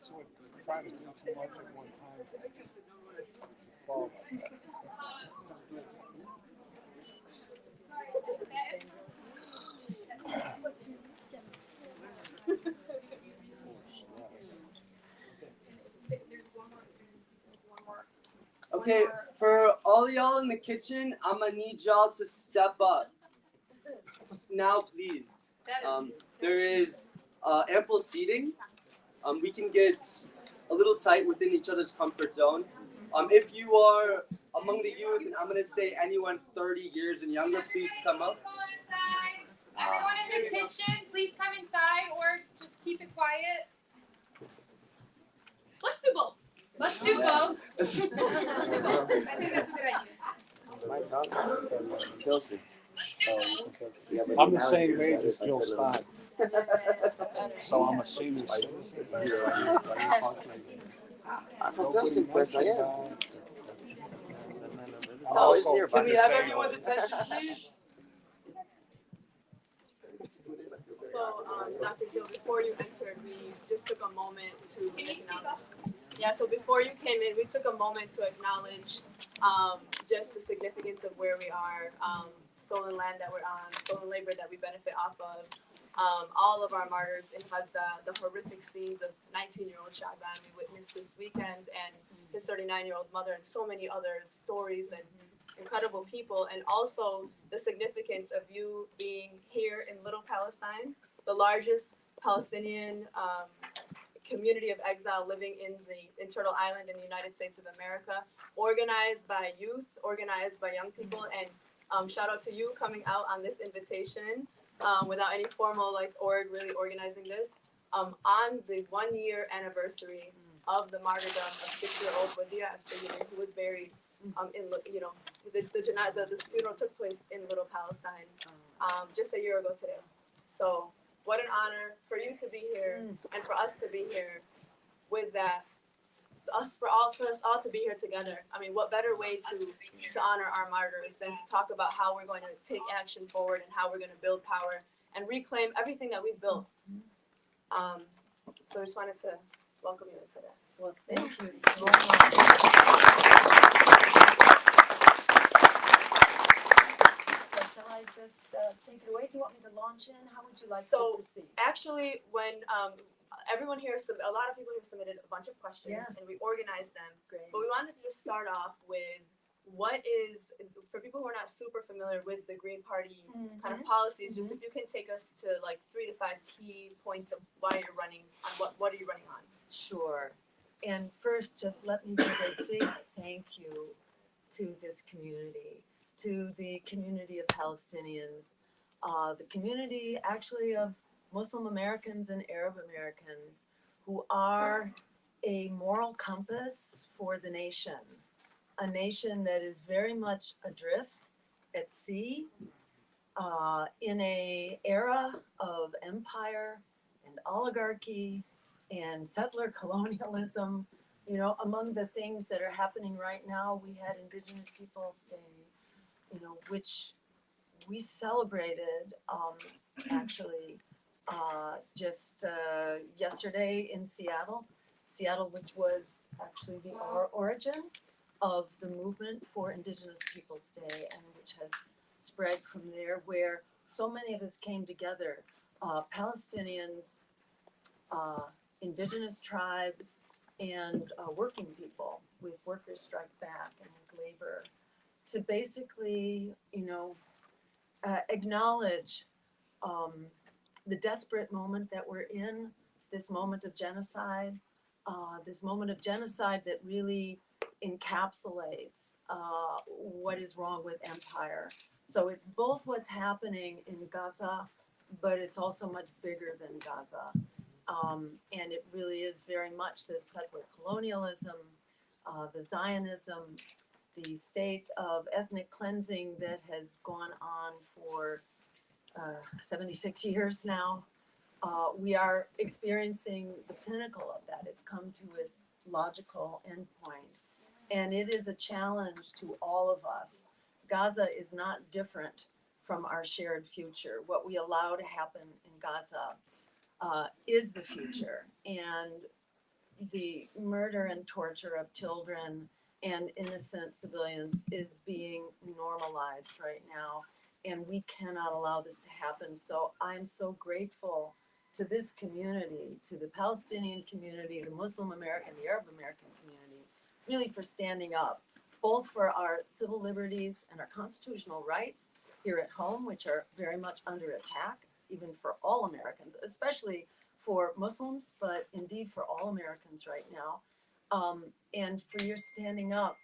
So trying to do too much at one time. Fall like that. Okay, for all y'all in the kitchen, I'm gonna need y'all to step up. Now, please. There is ample seating. We can get a little tight within each other's comfort zone. If you are among the youth, and I'm gonna say anyone 30 years and younger, please come up. Everyone in the kitchen, please come inside or just keep it quiet. Let's do both. Let's do both. Let's do both. I think that's a good idea. Kelsey. I'm the same age as Jill Stein. So I'm a senior citizen. I'm from Kelsey, pues allá. So, Can we have everyone's attention, please? So, Dr. Jill, before you entered, we just took a moment to acknowledge. Yeah, so before you came in, we took a moment to acknowledge just the significance of where we are, stolen land that we're on, stolen labor that we benefit off of, all of our martyrs in Gaza, the horrific scenes of 19-year-old Shaban we witnessed this weekend, and his 39-year-old mother, and so many other stories and incredible people, and also the significance of you being here in Little Palestine, the largest Palestinian community of exile living in the Turtle Island in the United States of America, organized by youth, organized by young people, and shout out to you coming out on this invitation without any formal org really organizing this on the 1-year anniversary of the martyrdom of 6-year-old Wadia who was buried in the funeral took place in Little Palestine just a year ago today. So what an honor for you to be here and for us to be here with that. For us all to be here together. I mean, what better way to honor our martyrs than to talk about how we're going to take action forward and how we're going to build power and reclaim everything that we've built. So I just wanted to welcome you into that. Well, thank you so much. So shall I just take it away? Do you want me to launch in? How would you like to proceed? Actually, when everyone here, a lot of people here submitted a bunch of questions, and we organized them. Great. But we wanted to just start off with what is, for people who are not super familiar with the Green Party kind of policies, just if you can take us to 3 to 5 key points of why you're running, on what are you running on? Sure. And first, just let me give a big thank you to this community, to the community of Palestinians, the community actually of Muslim Americans and Arab Americans who are a moral compass for the nation, a nation that is very much adrift at sea in an era of empire and oligarchy and settler colonialism. You know, among the things that are happening right now, we had Indigenous Peoples Day, which we celebrated actually just yesterday in Seattle, which was actually the origin of the movement for Indigenous Peoples Day, and which has spread from there, where so many of us came together, Palestinians, indigenous tribes, and working people with Workers Strike Back and with labor, to basically, acknowledge the desperate moment that we're in, this moment of genocide that really encapsulates what is wrong with empire. So it's both what's happening in Gaza, but it's also much bigger than Gaza. And it really is very much this settler colonialism, the Zionism, the state of ethnic cleansing that has gone on for 76 years now. We are experiencing the pinnacle of that. It's come to its logical endpoint. And it is a challenge to all of us. Gaza is not different from our shared future. What we allow to happen in Gaza is the future. And the murder and torture of children and innocent civilians is being normalized right now. And we cannot allow this to happen. So I'm so grateful to this community, to the Palestinian community, the Muslim American, the Arab American community, really for standing up, both for our civil liberties and our constitutional rights here at home, which are very much under attack, even for all Americans, especially for Muslims, but indeed for all Americans right now. And for your standing up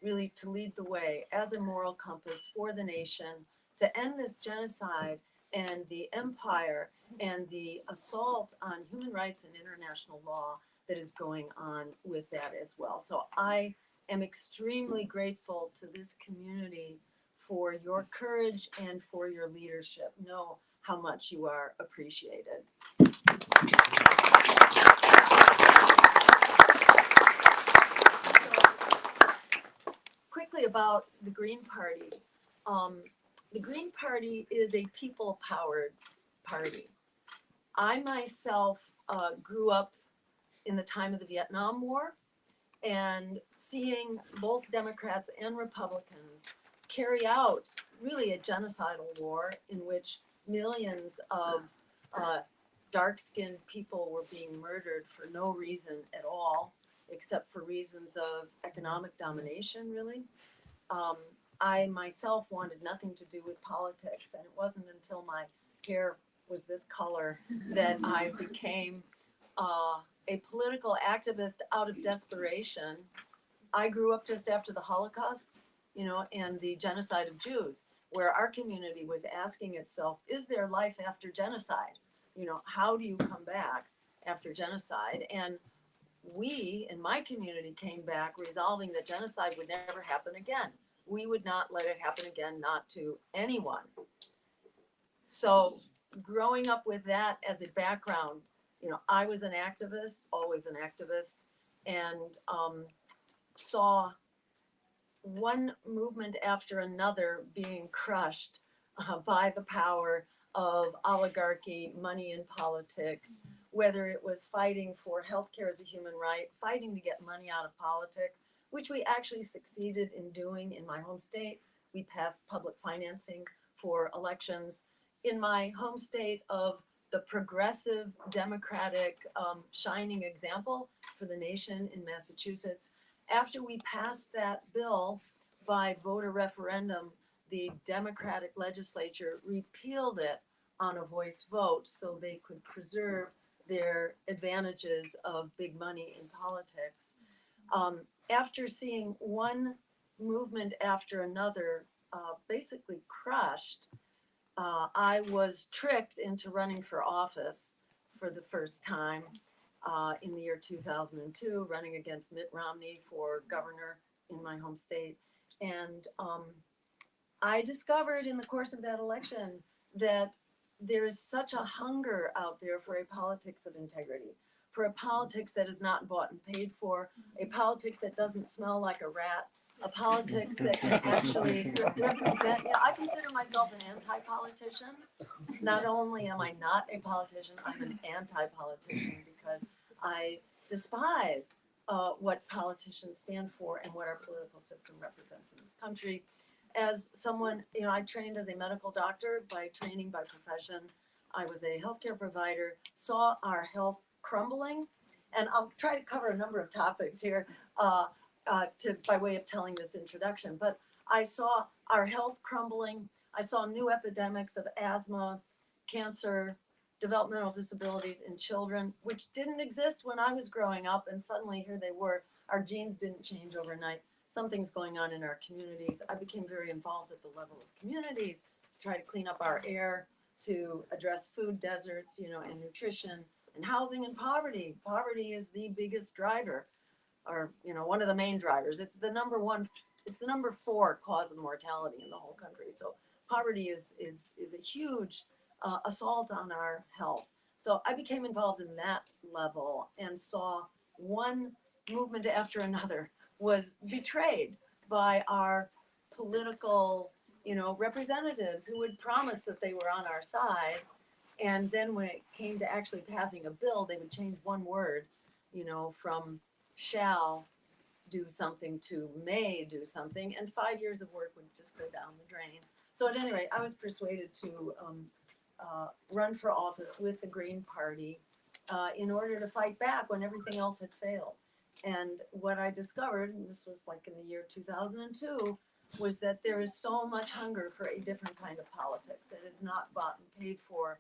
really to lead the way as a moral compass for the nation to end this genocide and the empire and the assault on human rights and international law that is going on with that as well. So I am extremely grateful to this community for your courage and for your leadership. Know how much you are appreciated. Quickly about the Green Party. The Green Party is a people-powered party. I myself grew up in the time of the Vietnam War, and seeing both Democrats and Republicans carry out really a genocidal war in which millions of dark-skinned people were being murdered for no reason at all, except for reasons of economic domination, really. I myself wanted nothing to do with politics, and it wasn't until my hair was this color that I became a political activist out of desperation. I grew up just after the Holocaust, you know, and the genocide of Jews, where our community was asking itself, is there life after genocide? You know, how do you come back after genocide? And we, in my community, came back resolving that genocide would never happen again. We would not let it happen again, not to anyone. So growing up with that as a background, you know, I was an activist, always an activist, and saw one movement after another being crushed by the power of oligarchy, money in politics, whether it was fighting for healthcare as a human right, fighting to get money out of politics, which we actually succeeded in doing in my home state. We passed public financing for elections. In my home state of the progressive, democratic, shining example for the nation in Massachusetts, after we passed that bill by voter referendum, the Democratic legislature repealed it on a voice vote so they could preserve their advantages of big money in politics. After seeing one movement after another basically crushed, I was tricked into running for office for the first time in the year 2002, running against Mitt Romney for governor in my home state. And I discovered in the course of that election that there is such a hunger out there for a politics of integrity, for a politics that is not bought and paid for, a politics that doesn't smell like a rat, a politics that can actually represent, you know, I consider myself an anti-politician. So not only am I not a politician, I'm an anti-politician because I despise what politicians stand for and what our political system represents in this country. As someone, you know, I trained as a medical doctor by training, by profession. I was a healthcare provider, saw our health crumbling, and I'll try to cover a number of topics here by way of telling this introduction. But I saw our health crumbling. I saw new epidemics of asthma, cancer, developmental disabilities in children, which didn't exist when I was growing up, and suddenly here they were. Our genes didn't change overnight. Something's going on in our communities. I became very involved at the level of communities to try to clean up our air, to address food deserts, you know, and nutrition, and housing and poverty. Poverty is the biggest driver, or, you know, one of the main drivers. It's the number 4 cause of mortality in the whole country. So poverty is a huge assault on our health. So I became involved in that level and saw one movement after another was betrayed by our political representatives who would promise that they were on our side. And then when it came to actually passing a bill, they would change one word, from shall do something to may do something, and 5 years of work would just go down the drain. So at any rate, I was persuaded to run for office with the Green Party in order to fight back when everything else had failed. And what I discovered, and this was like in the year 2002, was that there is so much hunger for a different kind of politics that is not bought and paid for,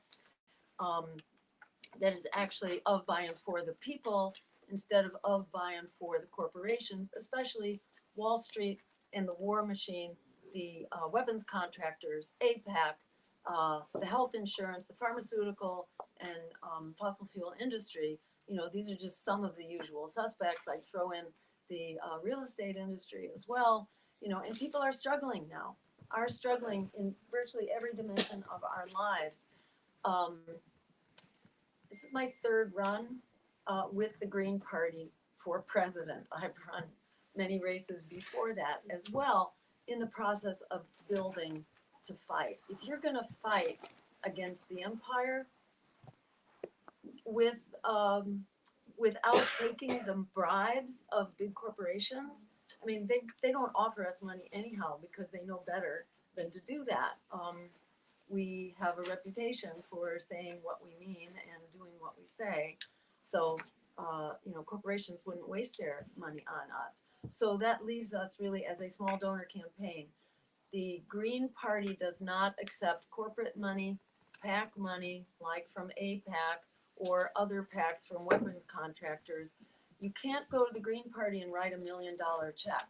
that is actually of, by, and for the people instead of, by, and for the corporations, especially Wall Street and the war machine, the weapons contractors, AIPAC, the health insurance, the pharmaceutical and fossil fuel industry. These are just some of the usual suspects. I'd throw in the real estate industry as well. And people are struggling now, are struggling in virtually every dimension of our lives. This is my third run with the Green Party for president. I've run many races before that as well in the process of building to fight. If you're going to fight against the empire without taking the bribes of big corporations, I mean, they don't offer us money anyhow because they know better than to do that. We have a reputation for saying what we mean and doing what we say. So, corporations wouldn't waste their money on us. So that leaves us really as a small donor campaign. The Green Party does not accept corporate money, PAC money, like from AIPAC or other PACs from weapons contractors. You can't go to the Green Party and write $1 million check.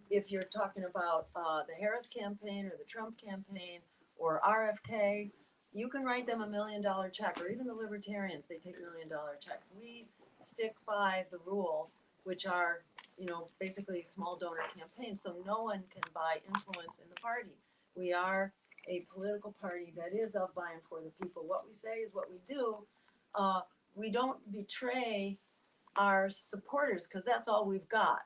If you're talking about the Harris campaign or the Trump campaign or RFK, you can write them $1 million check, or even the libertarians, they take $1 million checks. We stick by the rules, which are, basically small donor campaigns, so no one can buy influence in the party. We are a political party that is of, by, and for the people. What we say is what we do. We don't betray our supporters because that's all we've got.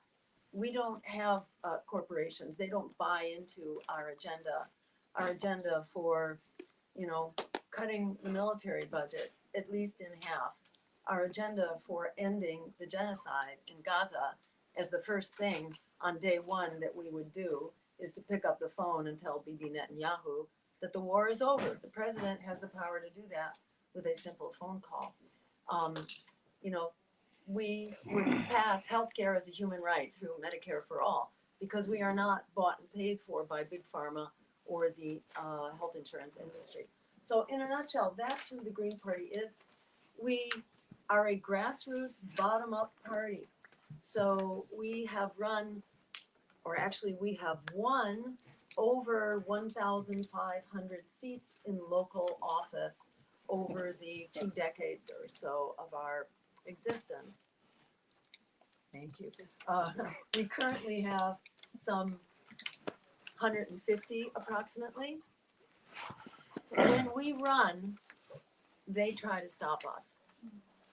We don't have corporations. They don't buy into our agenda. Our agenda for, cutting the military budget at least in half. Our agenda for ending the genocide in Gaza as the first thing on day one that we would do is to pick up the phone and tell Bibi Netanyahu that the war is over. The president has the power to do that with a simple phone call. We would pass healthcare as a human right through Medicare for all because we are not bought and paid for by Big Pharma or the health insurance industry. So in a nutshell, that's who the Green Party is. We are a grassroots, bottom-up party. So we have run, or actually we have won over 1,500 seats in local office over the 2 decades or so of our existence. Thank you. We currently have some 150 approximately. When we run, they try to stop us.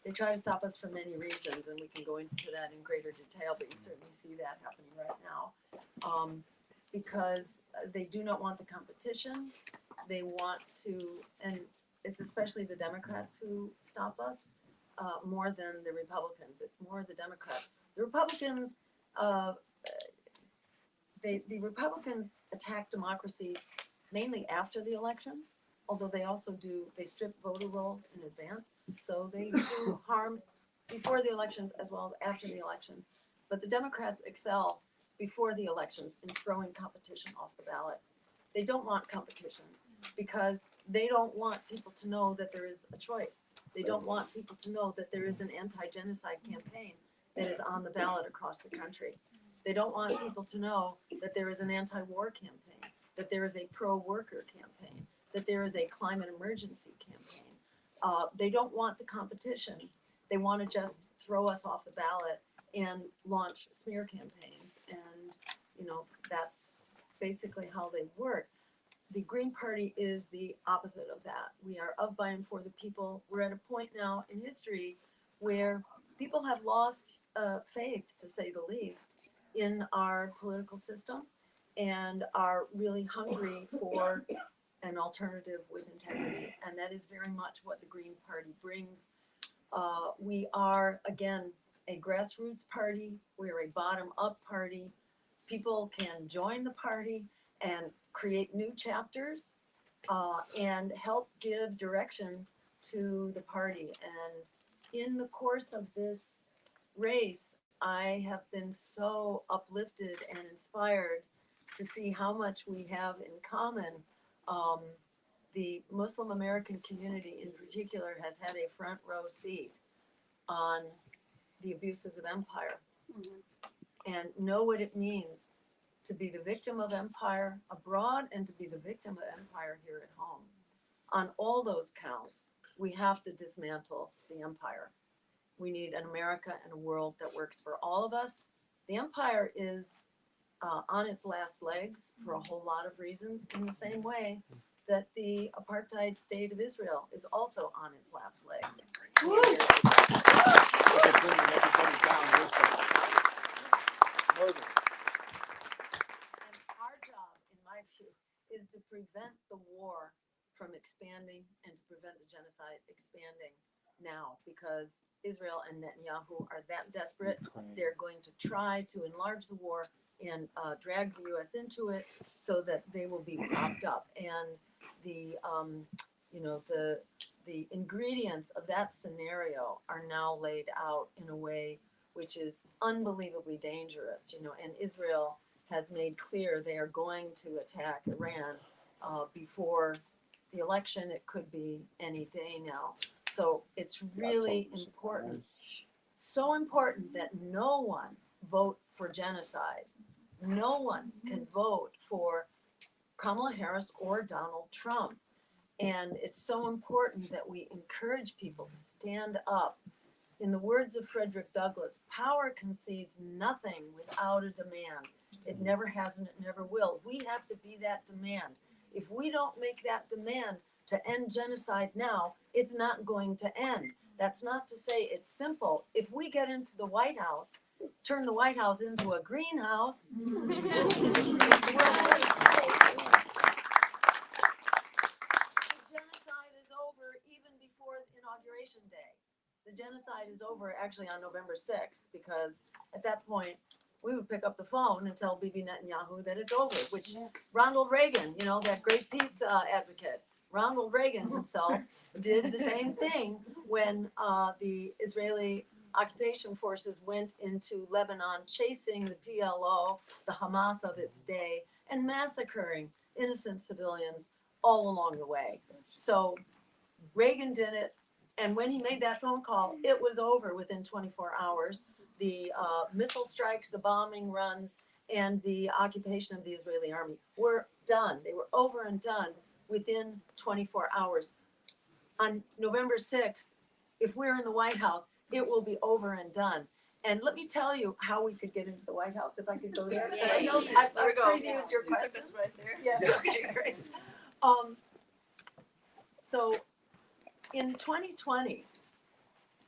They try to stop us for many reasons, and we can go into that in greater detail, but you certainly see that happening right now. Because they do not want the competition. They want to, and it's especially the Democrats who stop us more than the Republicans. It's more the Democrats. The Republicans, the Republicans attack democracy mainly after the elections, although they also they strip voter rolls in advance. So they do harm before the elections as well as after the elections. But the Democrats excel before the elections in throwing competition off the ballot. They don't want competition because they don't want people to know that there is a choice. They don't want people to know that there is an anti-genocide campaign that is on the ballot across the country. They don't want people to know that there is an anti-war campaign, that there is a pro-worker campaign, that there is a climate emergency campaign. They don't want the competition. They want to just throw us off the ballot and launch smear campaigns. And, that's basically how they work. The Green Party is the opposite of that. We are of, by, and for the people. We're at a point now in history where people have lost faith, to say the least, in our political system. and are really hungry for an alternative with integrity. And that is very much what the Green Party brings. We are, again, a grassroots party. We're a bottom-up party. People can join the party and create new chapters and help give direction to the party. And in the course of this race, I have been so uplifted and inspired to see how much we have in common. The Muslim American community in particular has had a front row seat on the abuses of empire and know what it means to be the victim of empire abroad and to be the victim of empire here at home. On all those counts, we have to dismantle the empire. We need an America and a world that works for all of us. The empire is on its last legs for a whole lot of reasons, in the same way that the apartheid state of Israel is also on its last legs. They're bringing everybody down with them. Murder. And our job, in my view, is to prevent the war from expanding and to prevent the genocide expanding now, because Israel and Netanyahu are that desperate. They're going to try to enlarge the war and drag the U.S. into it so that they will be propped up. And the the ingredients of that scenario are now laid out in a way which is unbelievably dangerous. And Israel has made clear they are going to attack Iran before the election. It could be any day now. So it's really important, so important that no one vote for genocide. No one can vote for Kamala Harris or Donald Trump. And it's so important that we encourage people to stand up. In the words of Frederick Douglass, power concedes nothing without a demand. It never has and it never will. We have to be that demand. If we don't make that demand to end genocide now, it's not going to end. That's not to say it's simple. If we get into the White House, turn the White House into a greenhouse, Inauguration Day. The genocide is over actually on November 6th, because at that point we would pick up the phone and tell Bibi Netanyahu that it's over, which Ronald Reagan, that great peace advocate, Ronald Reagan himself did the same thing when the Israeli occupation forces went into Lebanon chasing the PLO, the Hamas of its day, and massacring innocent civilians all along the way. So Reagan did it. And when he made that phone call, it was over within 24 hours. The missile strikes, the bombing runs, and the occupation of the Israeli army were done. They were over and done within 24 hours. On November 6th, if we're in the White House, it will be over and done. And let me tell you how we could get into the White House, if I could go there. Yes. I know I've previewed your You took questions. us right there. Yes, okay, great. So in 2020,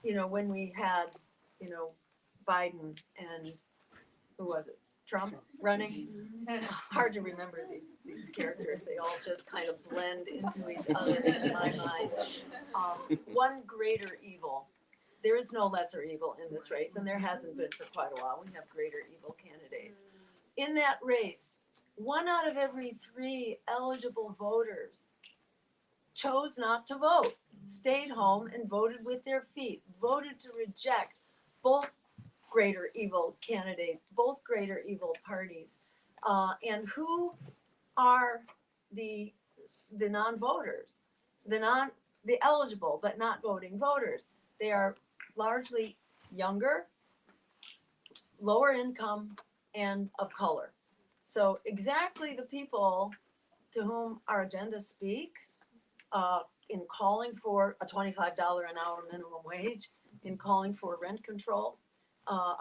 when we had, Biden and who was it? Trump running. Hard to remember these characters. They all just kind of blend into each other in my mind. One greater evil. There is no lesser evil in this race, and there hasn't been for quite a while. We have greater evil candidates. In that race, 1 out of every 3 eligible voters chose not to vote, stayed home and voted with their feet, voted to reject both greater evil candidates, both greater evil parties. And who are the non-voters, the eligible but not voting voters? They are largely younger, lower income, and of color. So exactly the people to whom our agenda speaks, in calling for a $25 an hour minimum wage, in calling for rent control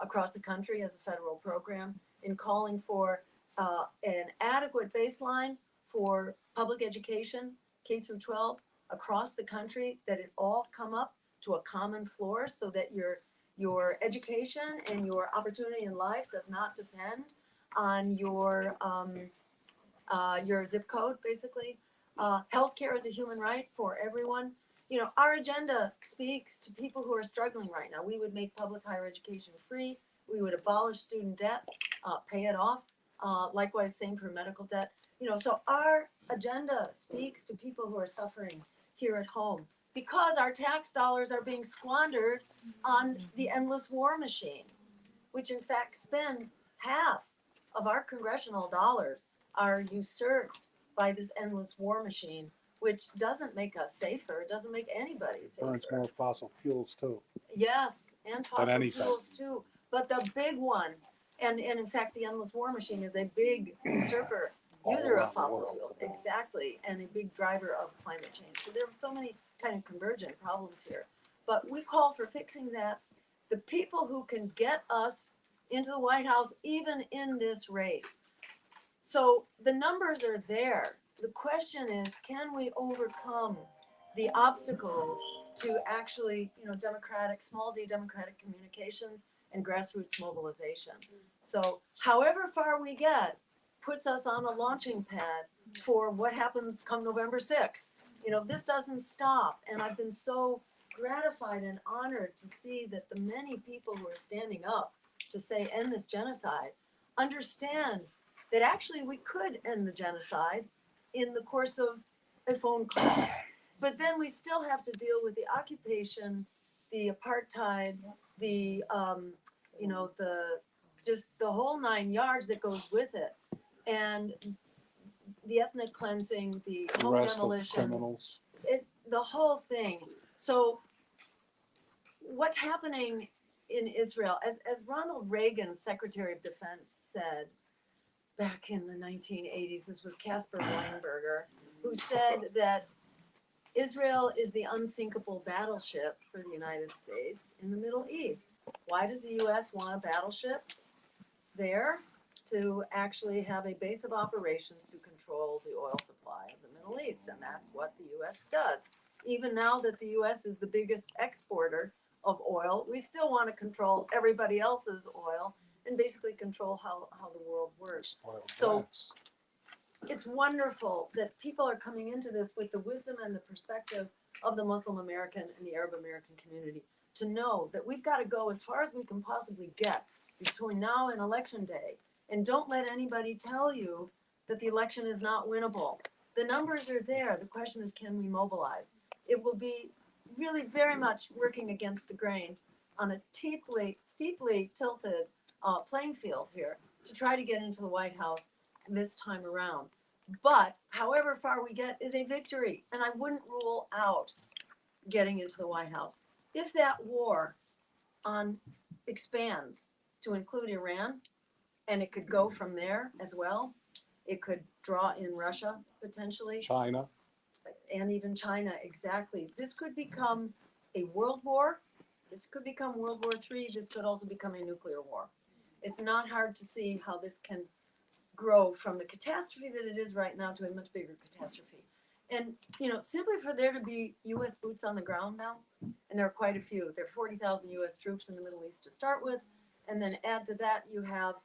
across the country as a federal program, in calling for an adequate baseline for public education, K through 12, across the country, that it all come up to a common floor so that your education and your opportunity in life does not depend on your zip code, basically. Healthcare is a human right for everyone. You know, our agenda speaks to people who are struggling right now. We would make public higher education free. We would abolish student debt, pay it off. Likewise, same for medical debt. You know, so our agenda speaks to people who are suffering here at home because our tax dollars are being squandered on the endless war machine, which in fact spends half of our congressional dollars are usurped by this endless war machine, which doesn't make us safer. It doesn't make anybody safer. Burns more fossil fuels too. Yes, and fossil anything. fuels too. But the big one, and in fact, the endless war machine is a big usurper, All user around of the fossil world. fuels, exactly, and a big driver of climate change. So there are so many kind of convergent problems here. But we call for fixing that. The people who can get us into the White House, even in this race. So the numbers are there. The question is, can we overcome the obstacles to actually, you know, small d democratic communications and grassroots mobilization? So however far we get puts us on a launching pad for what happens come November 6th. You know, this doesn't stop. And I've been so gratified and honored to see that the many people who are standing up to say end this genocide understand that actually we could end the genocide in the course of a phone call. But then we still have to deal with the occupation, the apartheid, the you know, just the whole 9 yards that goes with it, and the ethnic cleansing, the The home rest of demolitions, criminals. the whole thing. So what's happening in Israel, as Ronald Reagan, Secretary of Defense, said back in the 1980s, this was Caspar Weinberger, who said that Israel is the unsinkable battleship for the United States in the Middle East. Why does the U.S. want a battleship there? To actually have a base of operations to control the oil supply of the Middle East, and that's what the U.S. does. Even now that the U.S. is the biggest exporter of oil, we still want to control everybody else's oil and basically control how the world works. Spoiled So- brats. It's wonderful that people are coming into this with the wisdom and the perspective of the Muslim American and the Arab American community to know that we've got to go as far as we can possibly get between now and election day. And don't let anybody tell you that the election is not winnable. The numbers are there. The question is, can we mobilize? It will be really very much working against the grain on a steeply tilted playing field here to try to get into the White House this time around. But however far we get is a victory, and I wouldn't rule out getting into the White House. If that war expands to include Iran, and it could go from there as well, it could draw in Russia potentially, China. and even China, exactly. This could become a world war. This could become World War III. This could also become a nuclear war. It's not hard to see how this can grow from the catastrophe that it is right now to a much bigger catastrophe. And, you know, simply for there to be U.S. boots on the ground now, and there are quite a few. There are 40,000 U.S. troops in the Middle East to start with, and then add to that you have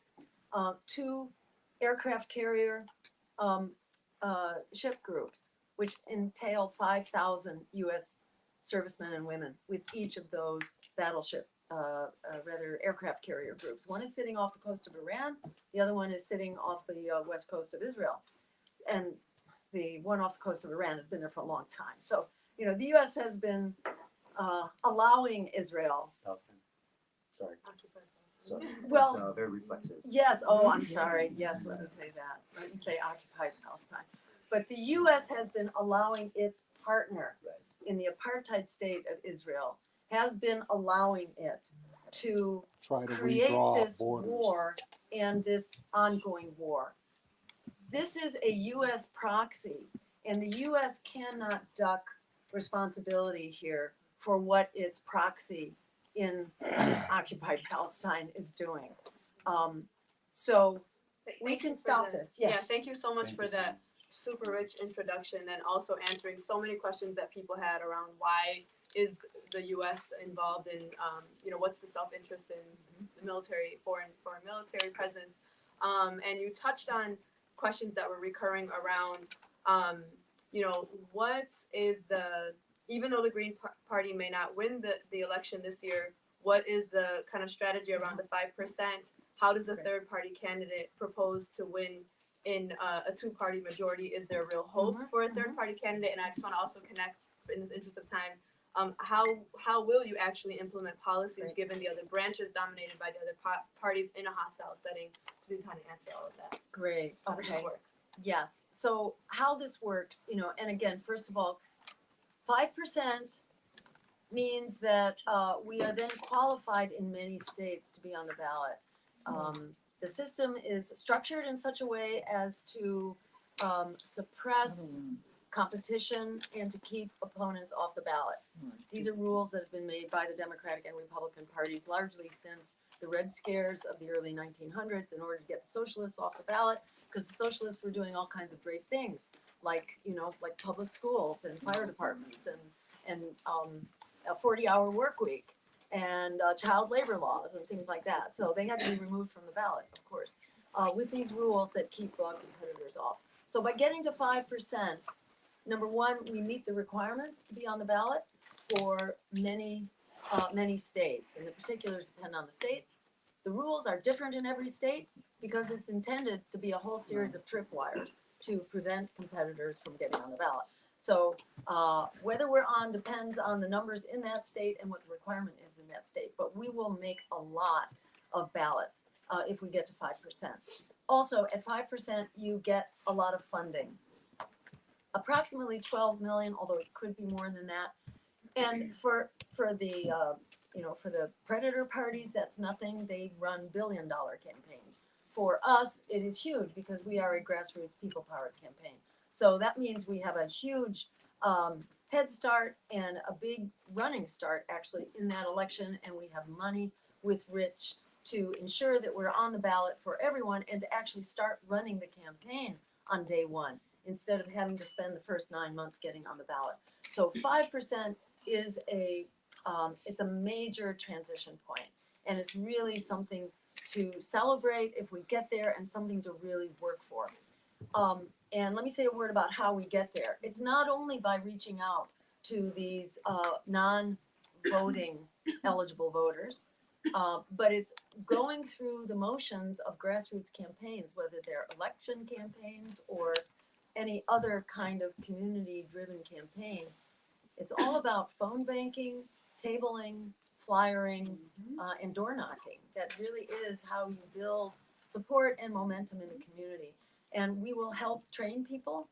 2 aircraft carrier ship groups, which entail 5,000 U.S. servicemen and women with each of those aircraft carrier groups. One is sitting off the coast of Iran, the other one is sitting off the west coast of Israel. And the one off the coast of Iran has been there for a long time. So, you know, the U.S. has been allowing Israel. Palestine. Sorry. Sorry. Well, That's very reflexive. yes, oh, I'm sorry. Yes, let me say that. Let me say occupied Palestine. But the U.S. has been allowing its partner in the apartheid state of Israel, has been allowing it to Try to create redraw this borders. war and this ongoing war. This is a U.S. proxy, and the U.S. cannot duck responsibility here for what its proxy in occupied Palestine is doing. So we Thank can you for stop the- this, Yeah, yes. thank you so much Thank for you so that much. super rich introduction and also answering so many questions that people had around why is the U.S. involved in, you know, what's the self-interest in the military, foreign military presence. And you touched on questions that were recurring around, what is even though the Green Party may not win the election this year, what is the kind of strategy around the 5%? How does a third party candidate propose to win in a two-party majority? Is there real hope for a third party candidate? And I just want to also connect, in this interest of time, how will you actually implement policies given the other branches dominated by the other parties in a hostile setting? So we can kind of answer all of that. Great. How does this Okay. work? Yes. So how this works, and again, first of all, 5% means that we are then qualified in many states to be on the ballot. The system is structured in such a way as to suppress competition and to keep opponents off the ballot. These are rules that have been made by the Democratic and Republican parties largely since the Red Scares of the early 1900s in order to get the socialists off the ballot, because the socialists were doing all kinds of great things, like public schools and fire departments and a 40-hour work week and child labor laws and things like that. So they had to be removed from the ballot, of course, with these rules that keep competitors off. So by getting to 5%, number one, we meet the requirements to be on the ballot for many states, and the particulars depend on the states. The rules are different in every state because it's intended to be a whole series of tripwires to prevent competitors from getting on the ballot. So whether we're on depends on the numbers in that state and what the requirement is in that state. But we will make a lot of ballots if we get to 5%. Also, at 5%, you get a lot of funding. Approximately 12 million, although it could be more than that. And for the predator parties, that's nothing. They run billion-dollar campaigns. For us, it is huge because we are a grassroots people-powered campaign. So that means we have a huge head start and a big running start actually in that election, and we have money with Rich to ensure that we're on the ballot for everyone and to actually start running the campaign on day one instead of having to spend the first 9 months getting on the ballot. So 5% is it's a major transition point, and it's really something to celebrate if we get there and something to really work for. And let me say a word about how we get there. It's not only by reaching out to these non-voting eligible voters, but it's going through the motions of grassroots campaigns, whether they're election campaigns or any other kind of community-driven campaign. It's all about phone banking, tabling, flyering, and door knocking. That really is how you build support and momentum in the community. And we will help train people.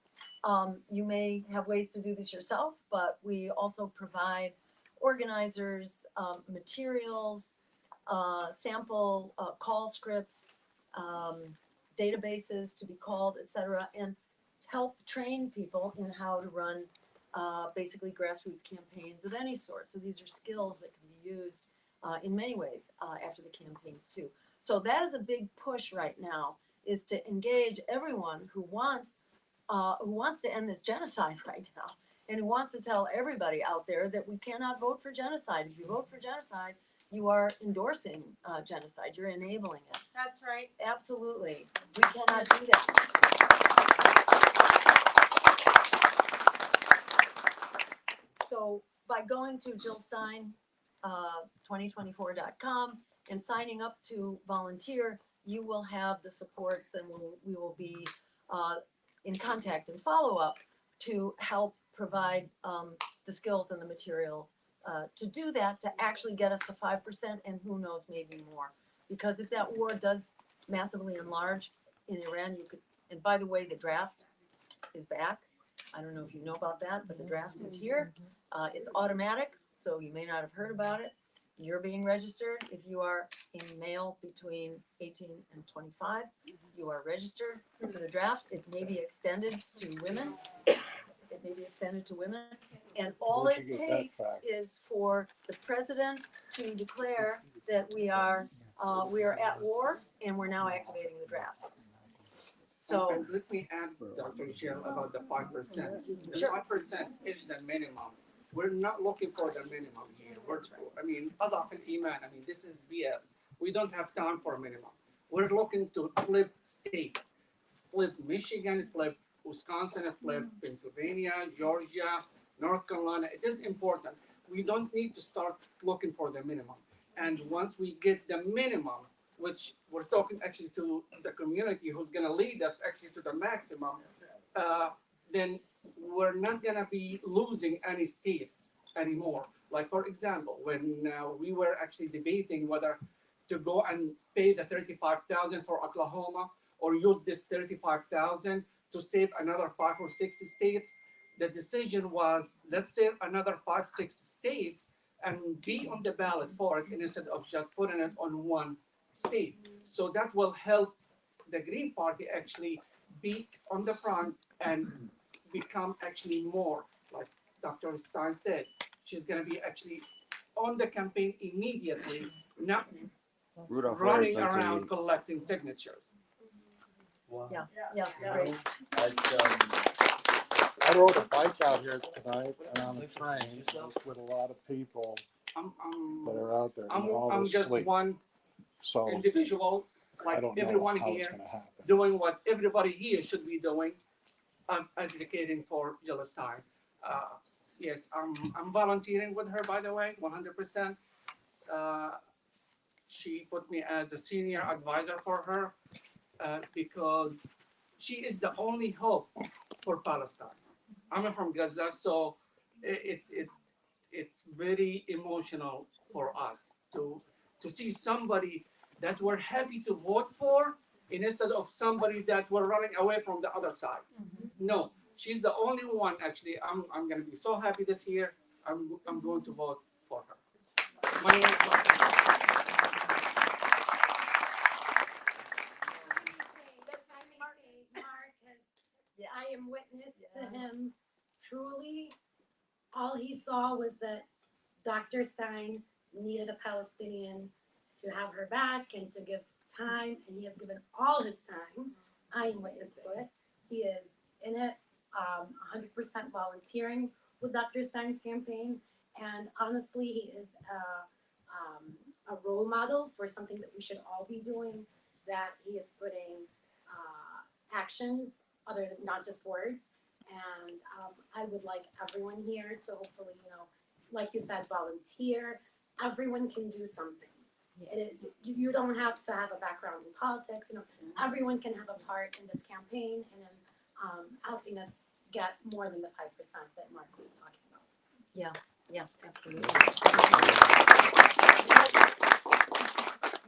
You may have ways to do this yourself, but we also provide organizers, materials, sample call scripts, databases to be called, etc., and help train people in how to run basically grassroots campaigns of any sort. So these are skills that can be used in many ways after the campaigns too. So that is a big push right now, is to engage everyone who wants to end this genocide right now, and who wants to tell everybody out there that we cannot vote for genocide. If you vote for genocide, you are endorsing genocide. You're enabling it. That's right. Absolutely. We cannot do that. So by going to Jill Stein 2024.com and signing up to volunteer, you will have the supports, and we will be in contact and follow up to help provide the skills and the materials to do that, to actually get us to 5%, and who knows, maybe more. Because if that war does massively enlarge in Iran, you could, and by the way, the draft is back. I don't know if you know about that, but the draft is here. It's automatic, so you may not have heard about it. You're being registered. If you are a male between 18 and 25, you are registered for the draft. It may be extended to women. It may be extended to women. And all Where'd it you get that takes fact? is for the president to declare that we are at war and we're now activating the draft. So And let me add, Dr. Jill, about the 5%. The Sure. 5% is the minimum. We're not looking for the minimum here. Other iman, this is BS. We don't have time for a minimum. We're looking to flip state, flip Michigan, flip Wisconsin, flip Pennsylvania, Georgia, North Carolina. It is important. We don't need to start looking for the minimum. And once we get the minimum, which we're talking actually to the community who's going to lead us actually to the maximum, then we're not going to be losing any states anymore. Like, for example, when we were actually debating whether to go and pay the $35,000 for Oklahoma or use this $35,000 to save another 5 or 6 states, the decision was let's save another 5, 6 states and be on the ballot for it instead of just putting it on one state. So that will help the Green Party actually be on the front and become actually more, like Dr. Stein said, she's going to be actually on the campaign immediately, not running around collecting signatures. Wow. Yeah, great. I rode a bike out here tonight and on the train with a lot of people that are out there and all I'm just asleep. one So individual, I like don't know everyone how it's here, gonna happen. doing what everybody here should be doing. I'm advocating for Jill Stein. Yes, I'm volunteering with her, by the way, 100%. She put me as a senior advisor for her because she is the only hope for Palestine. I'm from Gaza, so it's very emotional for us to see somebody that we're happy to vote for instead of somebody that we're running away from the other side. No, she's the only one. Actually, I'm going to be so happy this year. I'm going to vote for her. My name is Mark. I am witness to him. Truly, all he saw was that Dr. Stein needed a Palestinian to have her back and to give time, and he has given all his time. I am witness to it. He is in it, 100% volunteering with Dr. Stein's campaign, and honestly, he is a role model for something that we should all be doing. That he is putting actions other than not just words. And I would like everyone here to hopefully, like you said, volunteer. Everyone can do something. You don't have to have a background in politics. Everyone can have a part in this campaign and in helping us get more than the 5% that Mark was talking about. Yeah, absolutely.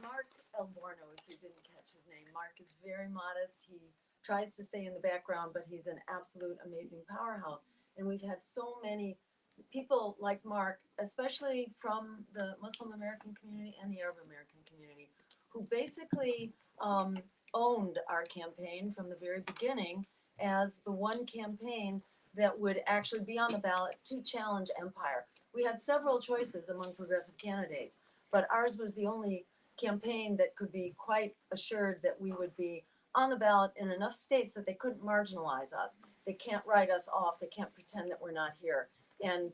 Mark Elborno, if you didn't catch his name. Mark is very modest. He tries to stay in the background, but he's an absolute amazing powerhouse. And we've had so many people like Mark, especially from the Muslim American community and the Arab American community, who basically owned our campaign from the very beginning as the one campaign that would actually be on the ballot to challenge empire. We had several choices among progressive candidates, but ours was the only campaign that could be quite assured that we would be on the ballot in enough states that they couldn't marginalize us. They can't write us off. They can't pretend that we're not here. And,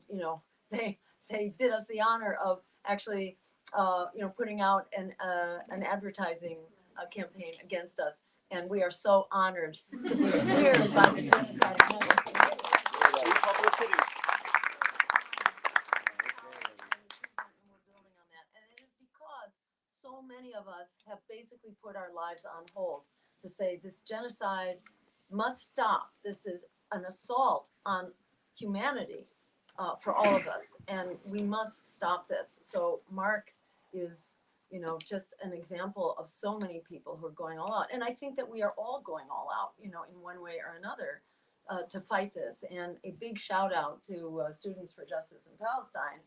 they did us the honor of actually, putting out an advertising campaign against us. And we are so honored to be smeared by the Democratic National Committee. And we're building on that. And it is because so many of us have basically put our lives on hold to say this genocide must stop. This is an assault on humanity for all of us, and we must stop this. So Mark is, just an example of so many people who are going all out. And I think that we are all going all out, in one way or another to fight this. And a big shout out to Students for Justice in Palestine.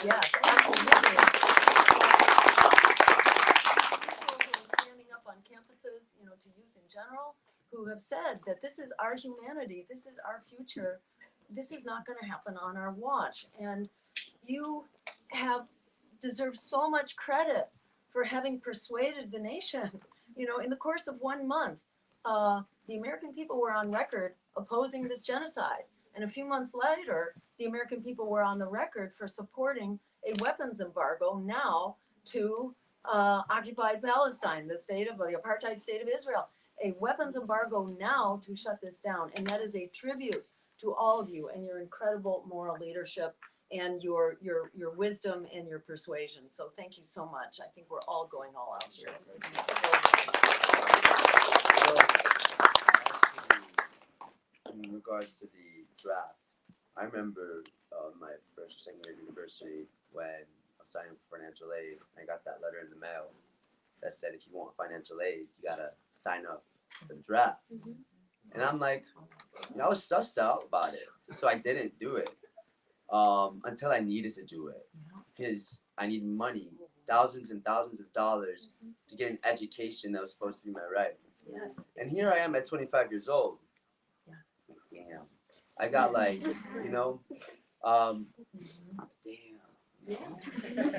Yes, absolutely. Standing up on campuses, to youth in general, who have said that this is our humanity, this is our future, this is not going to happen on our watch. And you deserve so much credit for having persuaded the nation. In the course of 1 month, the American people were on record opposing this genocide. And a few months later, the American people were on the record for supporting a weapons embargo now to occupied Palestine, the apartheid state of Israel. A weapons embargo now to shut this down, and that is a tribute to all of you and your incredible moral leadership and your wisdom and your persuasion. So thank you so much. I think we're all going all out here. In regards to the draft, I remember my first or second year of university when I was signing for financial aid. I got that letter in the mail that said if you want financial aid, you gotta sign up for the draft. And I'm like, I was sussed out about it, so I didn't do it until I needed to do it because I need money, thousands and thousands of dollars to get an education that was supposed to be my right. Yes. And here I am at 25 years old. Damn. I got like, damn.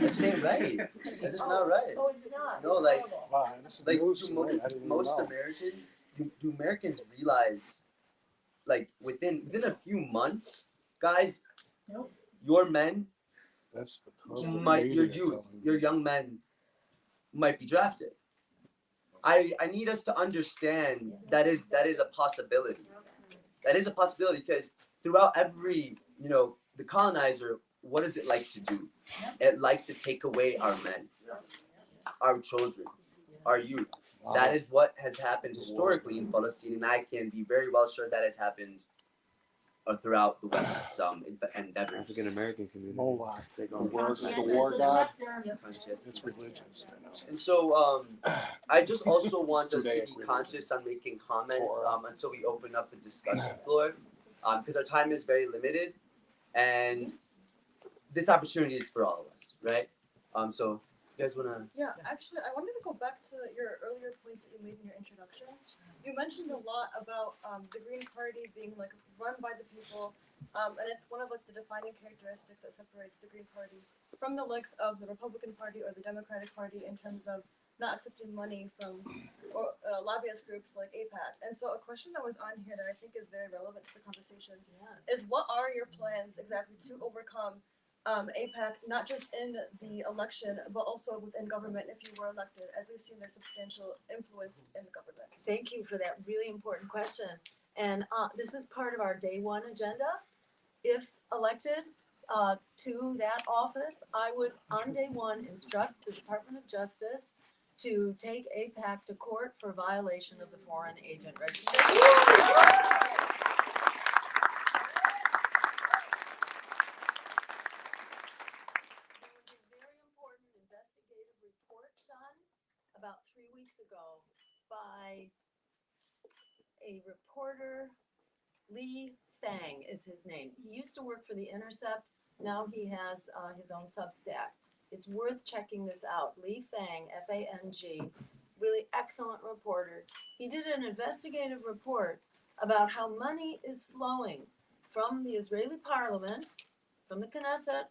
This ain't right. That is not right. Oh, it's not. No, It's like, horrible. Wow, this is like news to me. I didn't even most know. Americans, do Americans realize, like within a few months, guys, your men That's the your youth, your young men might be drafted. I need us to understand that is a possibility. That is a possibility because throughout every, the colonizer, what does it like to do? It likes to take away our men, our children, our youth. Wow. That is what has happened historically in Palestine, and I can be very well sure that has happened throughout the West's endeavors. African American community. Moloch, They the go war god. conscious. It's religious, I know. And so I just also want us to Judaic be religion. conscious on making comments Or- until we open up the discussion floor, because our time is very limited, and this opportunity is for all of us, right? So you guys wanna? Yeah, actually, I wanted to go back to your earlier points that you made in your introduction. You mentioned a lot about the Green Party being like run by the people, and it's one of like the defining characteristics that separates the Green Party from the likes of the Republican Party or the Democratic Party in terms of not accepting money from lobbyist groups like AIPAC. And so a question that was on here that I think is very relevant to the conversation is what are your plans exactly to overcome AIPAC, not just in the election, but also within government if you were elected, as we've seen their substantial influence in the government? Thank you for that really important question. And this is part of our day one agenda. If elected to that office, I would on day one instruct the Department of Justice to take AIPAC to court for violation of the foreign agent registration. About 3 weeks ago by a reporter, Lee Fang is his name. He used to work for The Intercept. Now he has his own Substack. It's worth checking this out. Lee Fang, F-A-N-G, really excellent reporter. He did an investigative report about how money is flowing from the Israeli parliament, from the Knesset,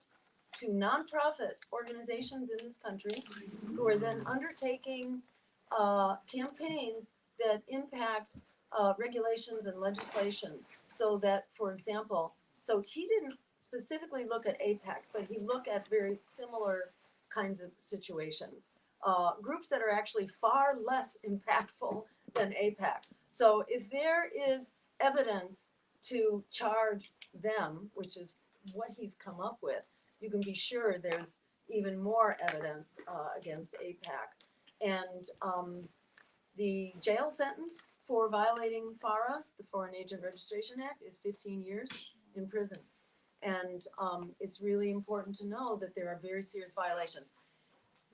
to nonprofit organizations in this country who are then undertaking campaigns that impact regulations and legislation so that, for example, so he didn't specifically look at AIPAC, but he looked at very similar kinds of situations. Groups that are actually far less impactful than AIPAC. So if there is evidence to charge them, which is what he's come up with, you can be sure there's even more evidence against AIPAC. And the jail sentence for violating FARA, the Foreign Agent Registration Act, is 15 years in prison. And it's really important to know that there are very serious violations.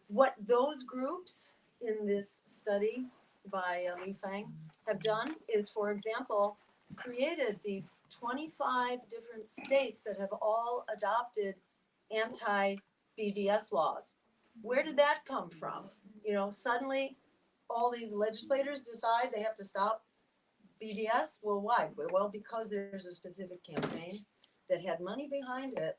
What those groups in this study by Li Fang have done is, for example, created these 25 different states that have all adopted anti-BDS laws. Where did that come from? You know, suddenly all these legislators decide they have to stop BDS. Well, why? Well, because there's a specific campaign that had money behind it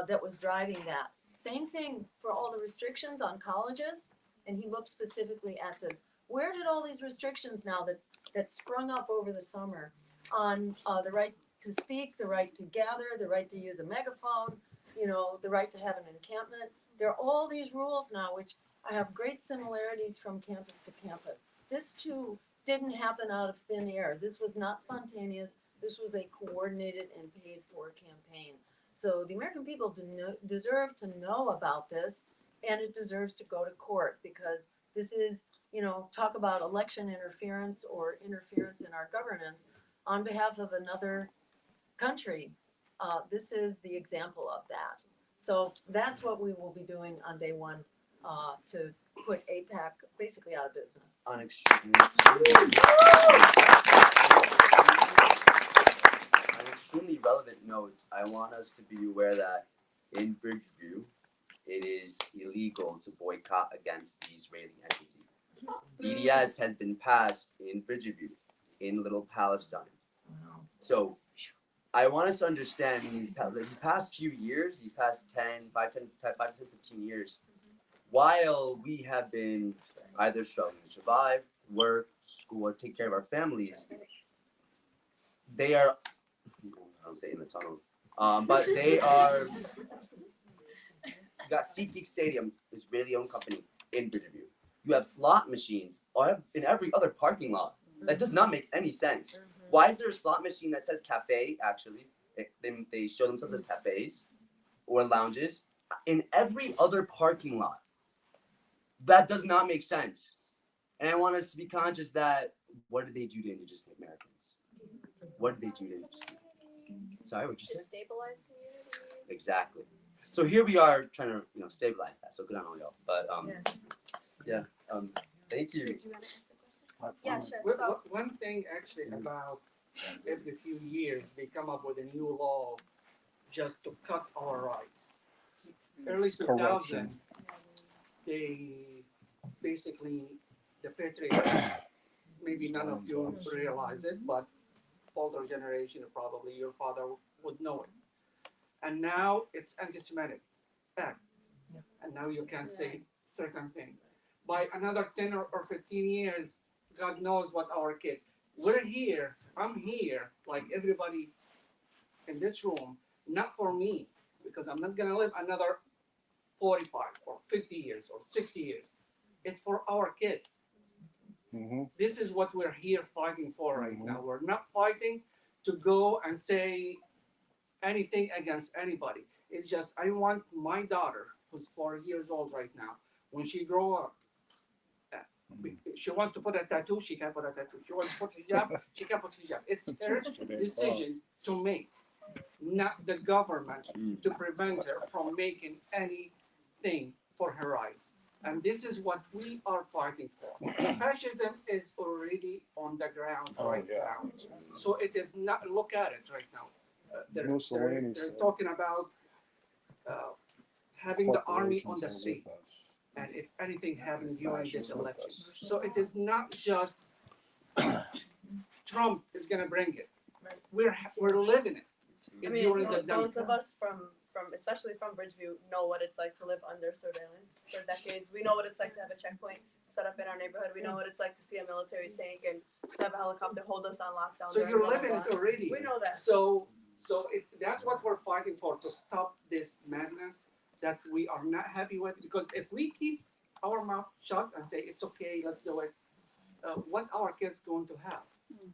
that was driving that. Same thing for all the restrictions on colleges, and he looked specifically at this. Where did all these restrictions now that sprung up over the summer on the right to speak, the right to gather, the right to use a megaphone, you know, the right to have an encampment, There are all these rules now, which I have great similarities from campus to campus. This too didn't happen out of thin air. This was not spontaneous. This was a coordinated and paid for campaign. So the American people deserve to know about this, and it deserves to go to court, because this is, talk about election interference or interference in our governance on behalf of another country. This is the example of that. So that's what we will be doing on day one, to put AIPAC basically out of business. On an extremely relevant note, I want us to be aware that in Bridgeview, it is illegal to boycott against the Israeli entity. BDS has been passed in Bridgeview, in Little Palestine. So I want us to understand these past few years, these past 5 to 15 years, while we have been either struggling to survive, work, school, or take care of our families, they are, I don't say in the tunnels, but they are, you got SeatGeek Stadium, Israeli-owned company in Bridgeview. You have slot machines in every other parking lot. That does not make any sense. Why is there a slot machine that says cafe, actually? They show themselves as cafes or lounges in every other parking lot. That does not make sense. And I want us to be conscious that, what did they do to indigenous Americans? What did they do to indigenous Americans? Sorry, what'd you say? Stabilize communities. Exactly. So here we are trying to, stabilize that. So good on all y'all. But thank you. Yeah, sure. One thing actually about every few years they come up with a new law just to cut our rights. Early 2000, they basically, the Patriot Act, maybe none of you realize it, but older generation, probably your father would know it. And now it's anti-Semitic act. And now you can't say certain things. By another 10 or 15 years, God knows what our kids. We're here, I'm here, like everybody in this room, not for me, because I'm not gonna live another 45 or 50 years or 60 years. It's for our kids. This is what we're here fighting for right now. We're not fighting to go and say anything against anybody. It's just, I want my daughter, who's 4 years old right now, when she grow up, she wants to put a tattoo, she can put a tattoo. She wants to put hijab, she can put hijab. It's her decision to make, not the government to prevent her from making anything for her rights. And this is what we are fighting for. Fascism is already on the ground right now. So it is not, look at it right now. They're talking about having the army on the street. And if anything happens during this election. So it is not just Trump is gonna bring it. We're living it. I mean, those of us from especially from Bridgeview know what it's like to live under surveillance for decades. We know what it's like to have a checkpoint set up in our neighborhood. We know what it's like to see a military tank and to have a helicopter hold us on lockdown. So you're living it already. We know that. So that's what we're fighting for, to stop this madness that we are not happy with. Because if we keep our mouth shut and say it's okay, let's do it, what are our kids going to have?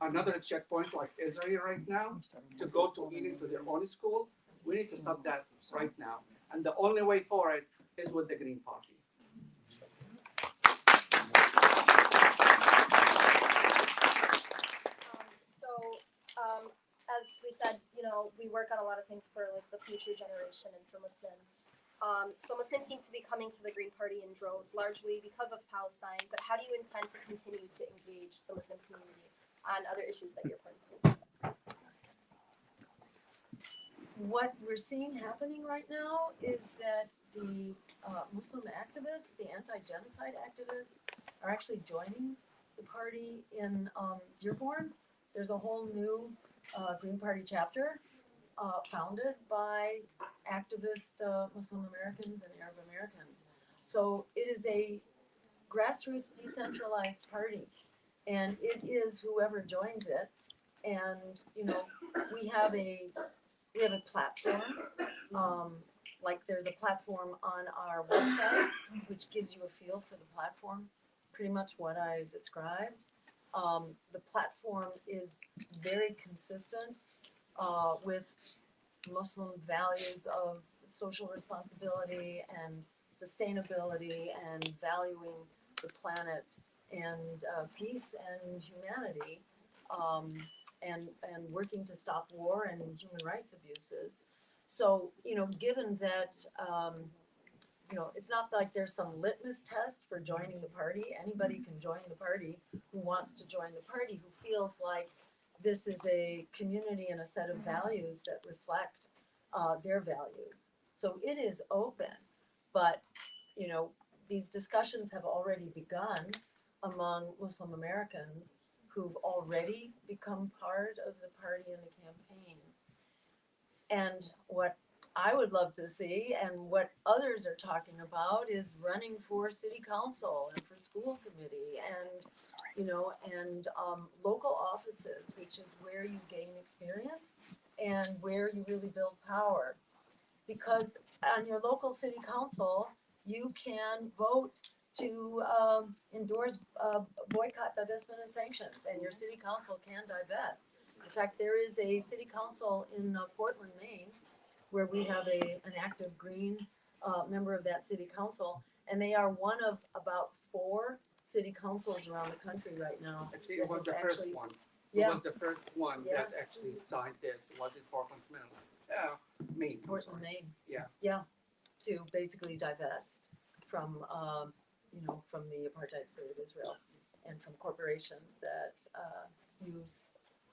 Another checkpoint like Israel right now to go to eating to their own school. We need to stop that right now. And the only way for it is with the Green Party. As we said, we work on a lot of things for like the future generation and for Muslims. So Muslims seem to be coming to the Green Party in droves, largely because of Palestine. But how do you intend to continue to engage the Muslim community on other issues that you're participating in? What we're seeing happening right now is that the Muslim activists, the anti-genocide activists, are actually joining the party in Dearborn. There's a whole new Green Party chapter founded by activist Muslim Americans and Arab Americans. So it is a grassroots decentralized party, and it is whoever joins it. And we have a platform. like there's a platform on our website which gives you a feel for the platform, pretty much what I described. The platform is very consistent with Muslim values of social responsibility and sustainability and valuing the planet and peace and humanity, and working to stop war and human rights abuses. So, you know, given that, you know, it's not like there's some litmus test for joining the party. Anybody can join the party who wants to join the party, who feels like this is a community and a set of values that reflect their values. So it is open, but, you know, these discussions have already begun among Muslim Americans who've already become part of the party and the campaign. And what I would love to see, and what others are talking about, is running for city council and for school committee and, you know, and local offices, which is where you gain experience and where you really build power. Because on your local city council, you can vote to endorse boycott, divestment, and sanctions, and your city council can divest. In fact, there is a city council in Portland, Maine, where we have an active Green member of that city council, and they are one of about 4 city councils around the country right now. Actually, it was that the has first actually- one. Yeah. It was the first one that Yes. actually signed this. Was it Portland, Maryland? Maine. I'm Portland, sorry. Maine. Yeah. Yeah, to basically divest from, you know, from the apartheid state of Israel and from corporations that use,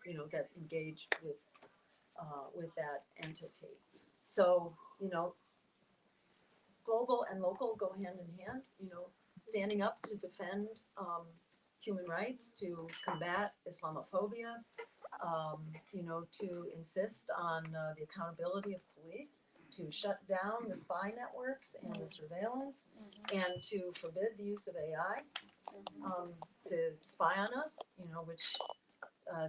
you know, that engage with that entity. So, you know, global and local go hand in hand, you know, standing up to defend human rights, to combat Islamophobia, you know, to insist on the accountability of police, to shut down the spy networks and the surveillance, and to forbid the use of AI to spy on us, you know, which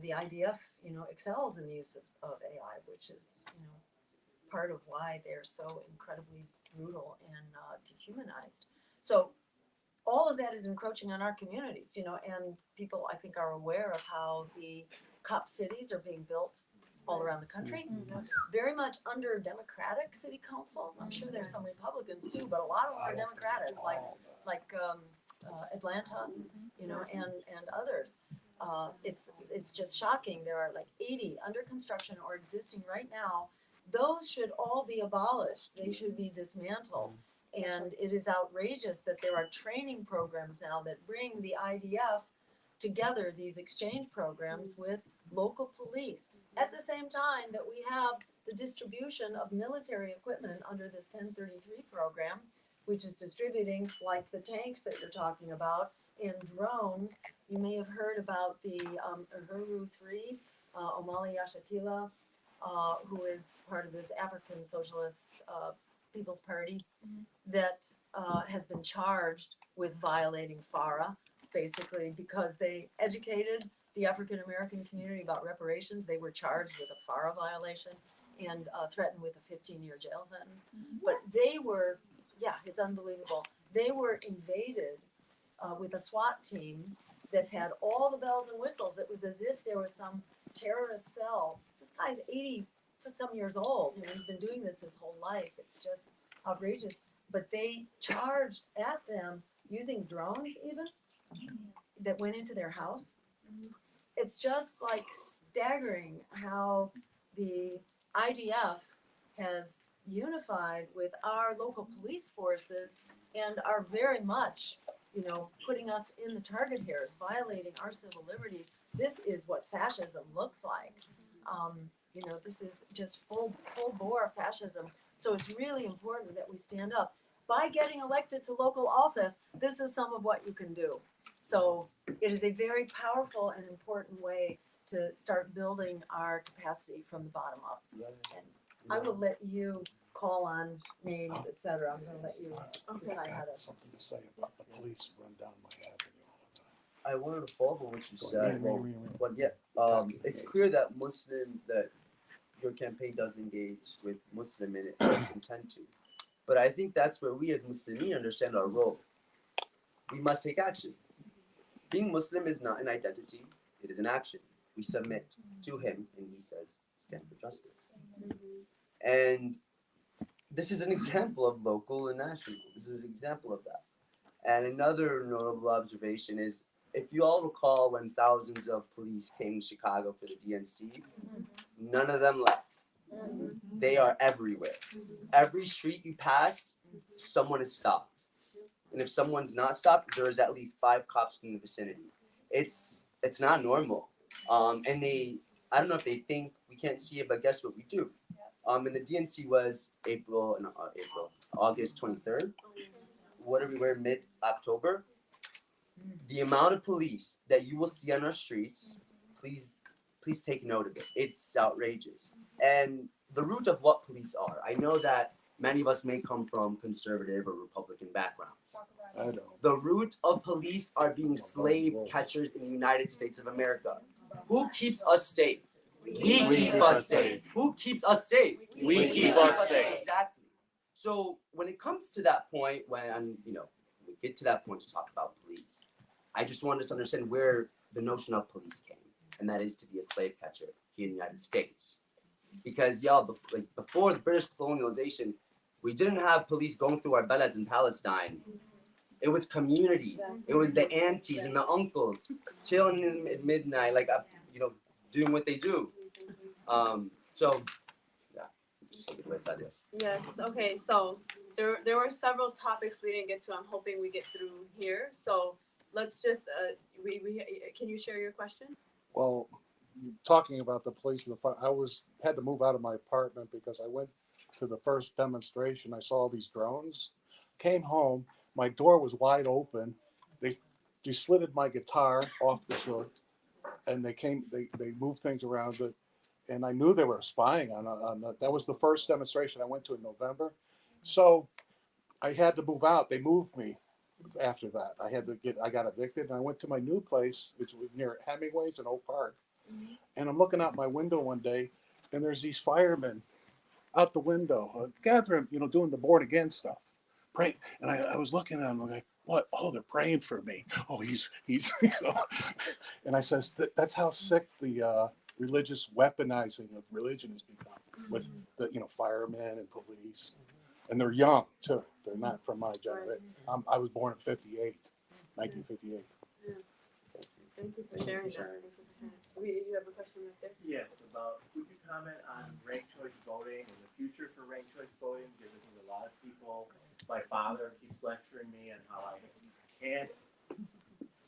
the IDF, you know, excels in the use of AI, which is, you know, part of why they're so incredibly brutal and dehumanized. So all of that is encroaching on our communities, you know, and people, I think, are aware of how the cop cities are being built all around the country, very much under Democratic city councils. I'm sure there's some Republicans too, but a lot of them are Democratic, like Atlanta, you know, and others. It's just shocking. There are like 80 under construction or existing right now. Those should all be abolished. They should be dismantled. And it is outrageous that there are training programs now that bring the IDF together, these exchange programs with local police, at the same time that we have the distribution of military equipment under this 1033 program, which is distributing, like the tanks that you're talking about, and drones. You may have heard about the Uhuru 3, Omali Yashatila, who is part of this African Socialist People's Party, that has been charged with violating FARA, basically because they educated the African American community about reparations. They were charged with a FARA violation and threatened with a 15-year jail sentence. But they were, yeah, it's unbelievable. They were invaded with a SWAT team that had all the bells and whistles. It was as if there was some terrorist cell. This guy's 80-some years old. You know, he's been doing this his whole life. It's just outrageous. But they charged at them using drones even that went into their house. It's just like staggering how the IDF has unified with our local police forces and are very much, you know, putting us in the target here, violating our civil liberties. This is what fascism looks like. You know, this is just full bore fascism. So it's really important that we stand up. By getting elected to local office, this is some of what you can do. So it is a very powerful and important way to start building our capacity from the bottom up. And I will let you call on names, et cetera. I'm gonna let you decide I how have to. something to say about the police run down my avenue all the time. I wanted to follow up what you said. Yeah, Well, yeah. but yeah, it's clear that your campaign does engage with Muslim and it does intend to. But I think that's where we as Muslims understand our role. We must take action. Being Muslim is not an identity, it is an action. We submit to him and he says, stand for justice. And this is an example of local and national. This is an example of that. And another notable observation is, if you all recall when thousands of police came to Chicago for the DNC, none of them left. They are everywhere. Every street you pass, someone is stopped. And if someone's not stopped, there is at least 5 cops in the vicinity. It's not normal. And I don't know if they think we can't see it, but guess what we do? And the DNC was August 23rd. What are we wearing, mid-October? The amount of police that you will see on our streets, please take note of it. It's outrageous. And the root of what police are, I know that many of us may come from conservative or Republican backgrounds. I don't. The root of police are being slave catchers in the United States of America. Who keeps us safe? We keep us safe. Who keeps us safe? We keep us safe. Exactly. So when it comes to that point, when we get to that point to talk about police, I just want us to understand where the notion of police came, and that is to be a slave catcher here in the United States. Because before the British colonialization, we didn't have police going through our belads in Palestine. It was community. It was the aunties and the uncles chilling at midnight, doing what they do. Yes. Okay. So there were several topics we didn't get to. I'm hoping we get through here. So let's just can you share your question? Well, talking about the police and the fire, I had to move out of my apartment because I went to the first demonstration. I saw all these drones. Came home, my door was wide open. They slitted my guitar off the floor, and they moved things around it. And I knew they were spying on that was the first demonstration I went to in November. So I had to move out. They moved me after that. I got evicted, and I went to my new place, which was near Hemingway's in Oak Park. And I'm looking out my window one day, and there's these firemen out the window, gathering, doing the born again stuff, praying. And I was looking at them like, what? Oh, they're praying for me. Oh, he's And I says, that's how sick the religious weaponizing of religion has become with the firemen and police, and they're young too. They're not from my generation. I was born in 1958. Thank you for sharing that. You have a question right there? Yes, would you comment on ranked choice voting and the future for ranked choice voting? Because I think a lot of people, my father keeps lecturing me on how I can't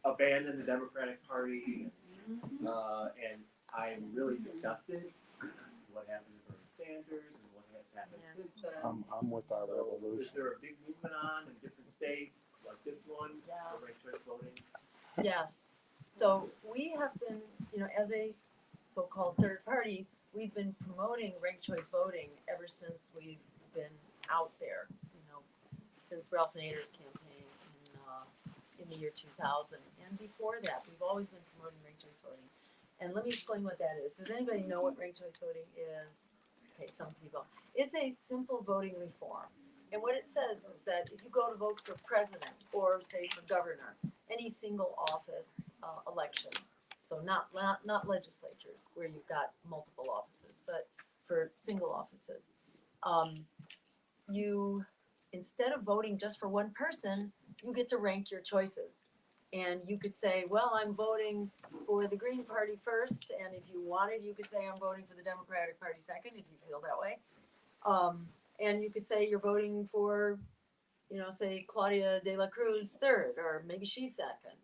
abandon the Democratic Party, and I'm really disgusted with what happened to Bernie Sanders and what has happened since then. I'm with our revolution. Is there a big movement on in different states like this one for ranked choice voting? Yes. So we have been, as a so-called third party, we've been promoting ranked choice voting ever since we've been out there, since Ralph Nader's campaign in the year 2000. And before that, we've always been promoting ranked choice voting. And let me explain what that is. Does anybody know what ranked choice voting is? Okay, some people. It's a simple voting reform. And what it says is that if you go to vote for president or say for governor, any single office election, so not legislatures where you've got multiple offices, but for single offices, you, instead of voting just for one person, you get to rank your choices. And you could say, well, I'm voting for the Green Party first, and if you wanted, you could say I'm voting for the Democratic Party second, if you feel that way. And you could say you're voting for, say Claudia de la Cruz third, or maybe she's second,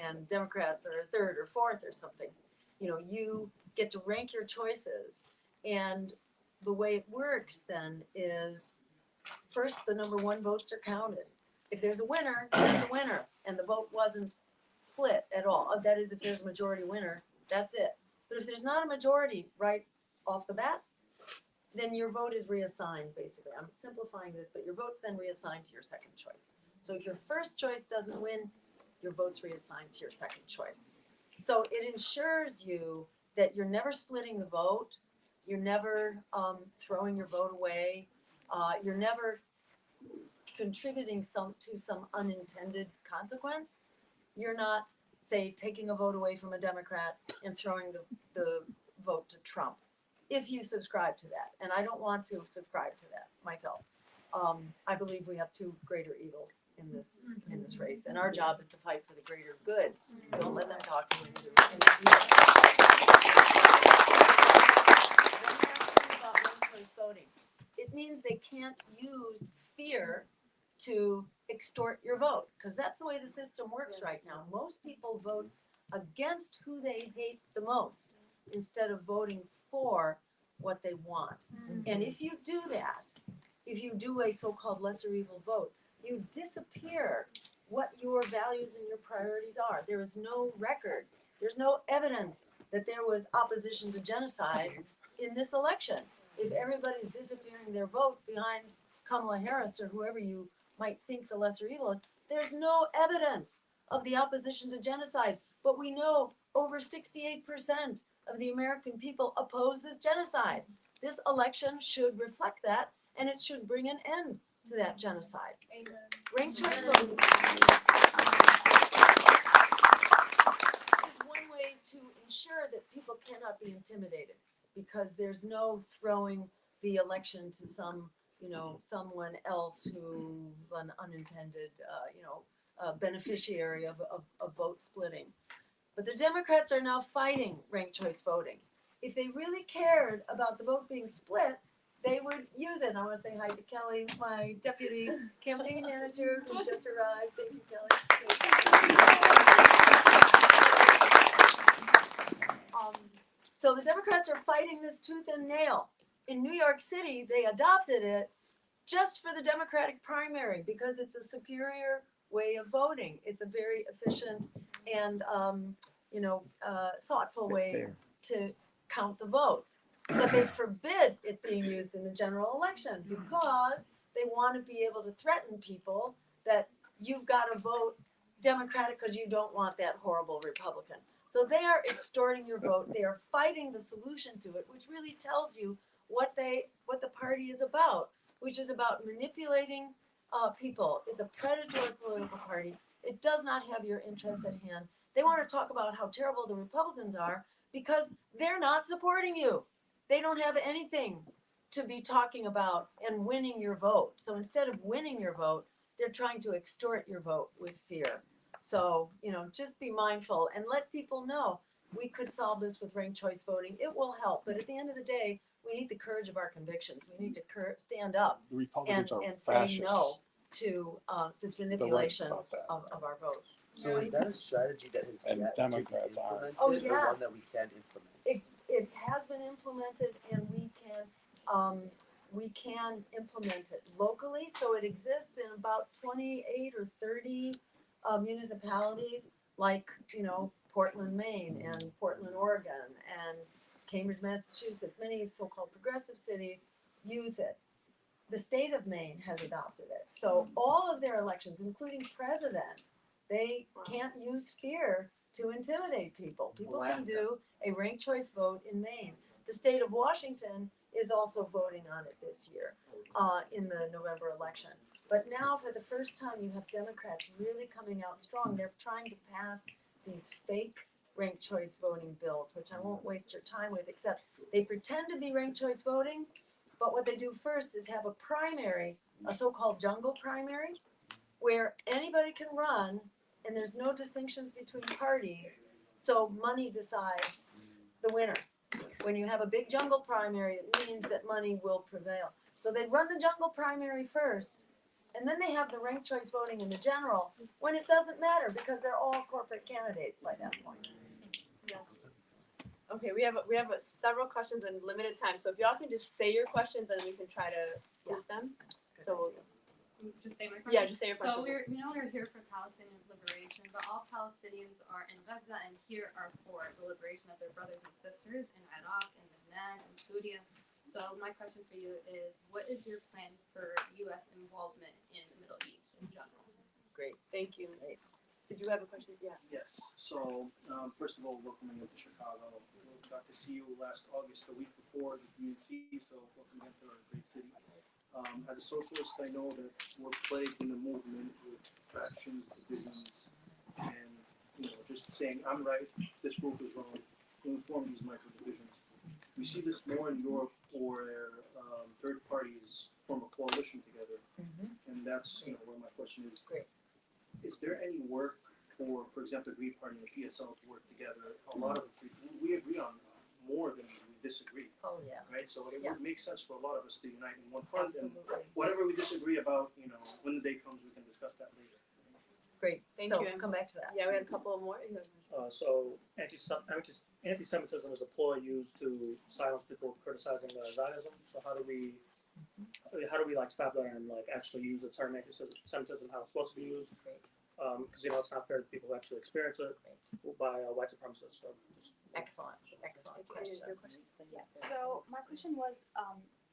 and Democrats are third or fourth or something. You get to rank your choices. And the way it works then is first the number one votes are counted. If there's a winner, there's a winner, and the vote wasn't split at all. That is, if there's a majority winner, that's it. But if there's not a majority right off the bat, then your vote is reassigned, basically. I'm simplifying this, but your vote's then reassigned to your second choice. So if your first choice doesn't win, your vote's reassigned to your second choice. So it ensures you that you're never splitting the vote, you're never throwing your vote away, you're never contributing to some unintended consequence, you're not, say, taking a vote away from a Democrat and throwing the vote to Trump, if you subscribe to that. And I don't want to subscribe to that myself. I believe we have two greater evils in this race, and our job is to fight for the greater good. Don't let them talk you into about ranked choice voting. It means they can't use fear to extort your vote, because that's the way the system works right now. Most people vote against who they hate the most instead of voting for what they want. And if you do that, if you do a so-called lesser evil vote, you disappear what your values and your priorities are. There is no record, there's no evidence that there was opposition to genocide in this election. If everybody's disappearing their vote behind Kamala Harris or whoever you might think the lesser evil is, there's no evidence of the opposition to genocide. But we know over 68% of the American people oppose this genocide. This election should reflect that, and it should bring an end to that genocide. Amen. Ranked choice voting is one way to ensure that people cannot be intimidated, because there's no throwing the election to someone else who an unintended beneficiary of vote splitting. But the Democrats are now fighting ranked choice voting. If they really cared about the vote being split, they would use it. I want to say hi to Kelly, my deputy campaign manager, who's just arrived. Thank you, Kelly. So the Democrats are fighting this tooth and nail. In New York City, they adopted it just for the Democratic primary because it's a superior way of voting. It's a very efficient and thoughtful way to count the votes. But they forbid it being used in the general election because they want to be able to threaten people that you've got to vote Democratic because you don't want that horrible Republican. So they are extorting your vote. They are fighting the solution to it, which really tells you what the party is about, which is about manipulating people. It's a predatory political party. It does not have your interests at hand. They want to talk about how terrible the Republicans are because they're not supporting you. They don't have anything to be talking about and winning your vote. So instead of winning your vote, they're trying to extort your vote with fear. So, just be mindful and let people know we could solve this with ranked choice voting. It will help. But at the end of the day, we need the courage of our convictions. We need to stand up The Republicans and are say fascists. no to this manipulation about that. of our votes. So is that a strategy that has And yet Democrats to be are. implemented, Oh, or yes. one that we can implement? It has been implemented, and we can implement it locally. So it exists in about 28 or 30 municipalities, like Portland, Maine, and Portland, Oregon, and Cambridge, Massachusetts. Many so-called progressive cities use it. The state of Maine has adopted it. So all of their elections, including president, they can't use fear to intimidate people. People can do a ranked choice vote in Maine. The state of Washington is also voting on it this year in the November election. But now, for the first time, you have Democrats really coming out strong. They're trying to pass these fake ranked choice voting bills, which I won't waste your time with, except they pretend to be ranked choice voting, but what they do first is have a primary, a so-called jungle primary, where anybody can run, and there's no distinctions between parties, so money decides the winner. When you have a big jungle primary, it means that money will prevail. So they run the jungle primary first, and then they have the ranked choice voting in the general, when it doesn't matter because they're all corporate candidates by that point. Yes. Okay, we have several questions in limited time, so if y'all can just say your questions and we can try to group them. So Just say my question. yeah, just say your question. So we're here for Palestinian liberation, but all Palestinians are in Gaza and here are for the liberation of their brothers and sisters in Iraq and Lebanon and Syria. So my question for you is, what is your plan for U.S. involvement in the Middle East in general? Great. Thank you. Did you have a question? Yeah. Yes. So, first of all, welcoming you to Chicago. We got to see you last August, the week before the DNC. So, welcome again to our great city. As a socialist, I know that we're plagued in the movement with factions, divisions, and just saying I'm right, this group is wrong, to inform these micro divisions. We see this more in Europe, where third parties form a coalition together, and that's where my question is: Great. Is there any work for example, the Green Party and the PSL to work together? A lot of we agree on more than we disagree. Oh, yeah. Right, so it Yeah. would make sense for a lot of us to unite in one front, and Absolutely. whatever we disagree about, when the day comes, we can discuss that later. Great. Thank So you. come back to that. Yeah, we had a couple more. So anti-Semitism is a ploy used to silence people criticizing Zionism. So how do we like stop that and like actually use the term anti-Semitism how it's supposed to be used? Because it's not fair to people who actually experience it by white supremacists. So just, Excellent question. So my question was,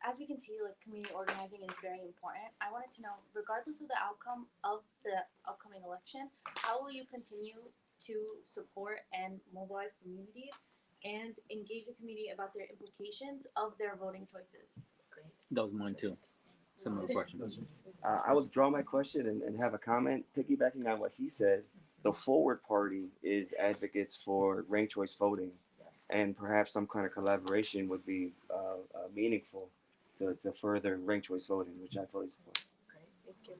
as we can see, like community organizing is very important. I wanted to know, regardless of the outcome of the upcoming election, how will you continue to support and mobilize community and engage the community about their implications of their voting choices? That was mine too. Similar question. I withdraw my question and have a comment piggybacking on what he said. The Forward Party is advocates for ranked choice voting, Yes. and perhaps some kind of collaboration would be meaningful to further ranked choice voting, which I fully support. Great. Thank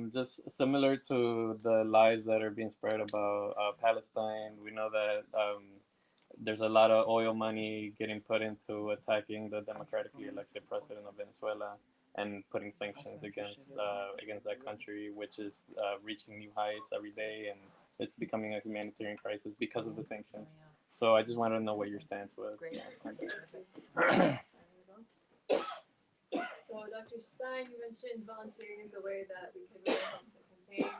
you. Just similar to the lies that are being spread about Palestine, we know that there's a lot of oil money getting put into attacking the democratically elected president of Venezuela and putting sanctions against that country, which is reaching new heights every day, and it's becoming a humanitarian crisis because of the sanctions. So I just wanted to know what your stance was. Great. So Dr. Stein, you mentioned volunteering is a way that we could really help the campaign.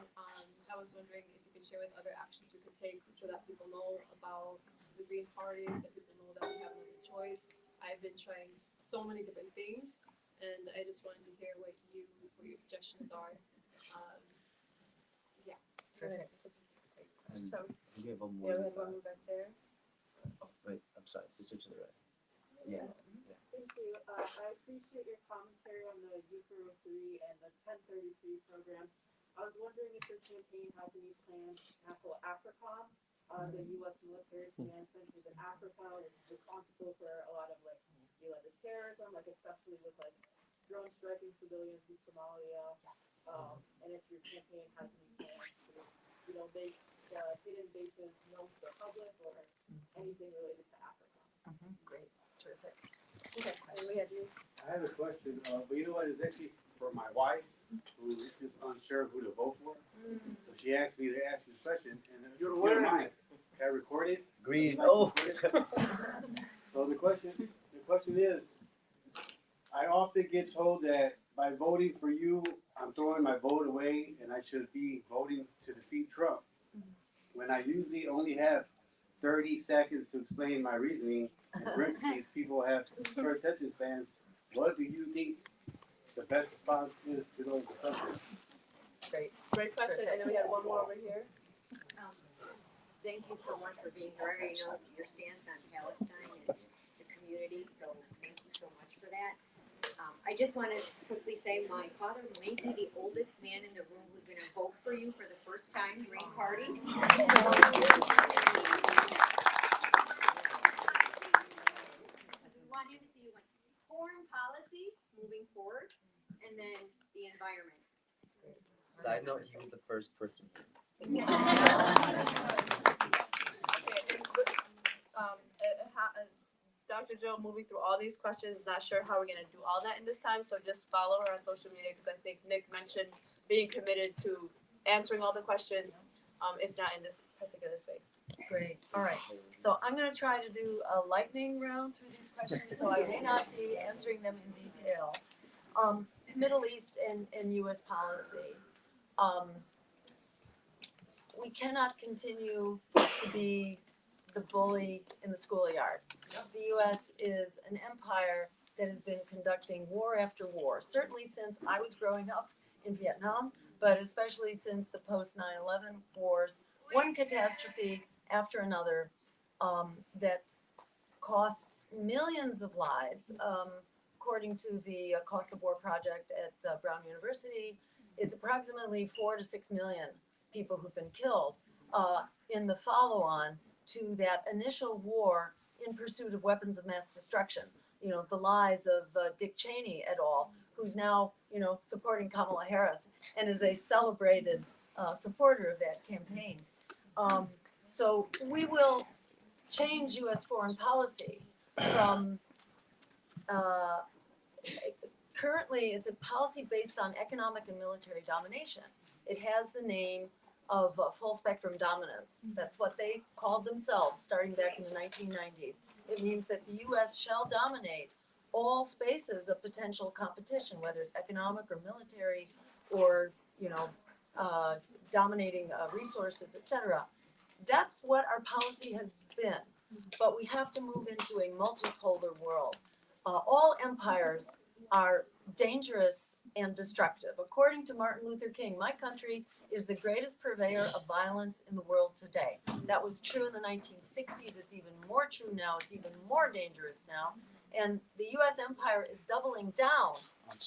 I was wondering if you could share with other actions we could take so that people know about the Green Party, that people know that we have another choice. I've been trying so many different things, and I just wanted to hear what your suggestions are. Yeah. Perfect. So We have one we more. have one more back there. Oh, wait, I'm sorry. It's the switch to the right. Yeah. Thank you. I appreciate your commentary on the U403 and the 1033 program. I was wondering if your campaign has any plans to tackle AFRICOM, the U.S. military command centers in Africa, is responsible for a lot of dealing with terrorism, especially with drone striking civilians in Somalia. Yes. And if your campaign has any plans to, make hidden bases known to the public or anything related to AFRICOM. Great. That's terrific. Okay, and we had you. I have a question, but you know what, it's actually for my wife, who is unsure who to vote for. So she asked me to ask you this question, and if you don't mind, can I record it? Green. Oh. So the question is, I often get told that by voting for you, I'm throwing my vote away, and I should be voting to defeat Trump. When I usually only have 30 seconds to explain my reasoning. In parentheses, people have short attention spans. What do you think the best response is to those assumptions? Great question. I know we had one more over here. Thank you so much for being here. I already know your stance on Palestine and the community, so thank you so much for that. I just want to quickly say my father may be the oldest man in the room who's going to vote for you for the first time, Green Party. Want him to see foreign policy moving forward, and then the environment. Side note: he was the first person. Okay, and Dr. Jill, moving through all these questions, not sure how we're gonna do all that in this time, so just follow her on social media, because I think Nick mentioned being committed to answering all the questions, if not in this particular space. Great. All right. So I'm going to try to do a lightning round through these questions, so I may not be answering them in detail. Middle East and U.S. policy. We cannot continue to be the bully in the schoolyard. The U.S. is an empire that has been conducting war after war, certainly since I was growing up in Vietnam, but especially since the post 9/11 wars, one catastrophe after another that costs millions of lives, according to the Cost of War project at Brown University, it's approximately 4 to 6 million people who've been killed in the follow-on to that initial war in pursuit of weapons of mass destruction. You know, the lies of Dick Cheney et al., who's now, you know, supporting Kamala Harris and is a celebrated supporter of that campaign. So we will change U.S. foreign policy from currently it's a policy based on economic and military domination. It has the name of full spectrum dominance. That's what they called themselves starting back in the 1990s. It means that the U.S. shall dominate all spaces of potential competition, whether it's economic or military or, you know, dominating resources, etc. That's what our policy has been. But we have to move into a multipolar world. All empires are dangerous and destructive. According to Martin Luther King, my country is the greatest purveyor of violence in the world today. That was true in the 1960s. It's even more true now. It's even more dangerous now. And the U.S. empire is doubling down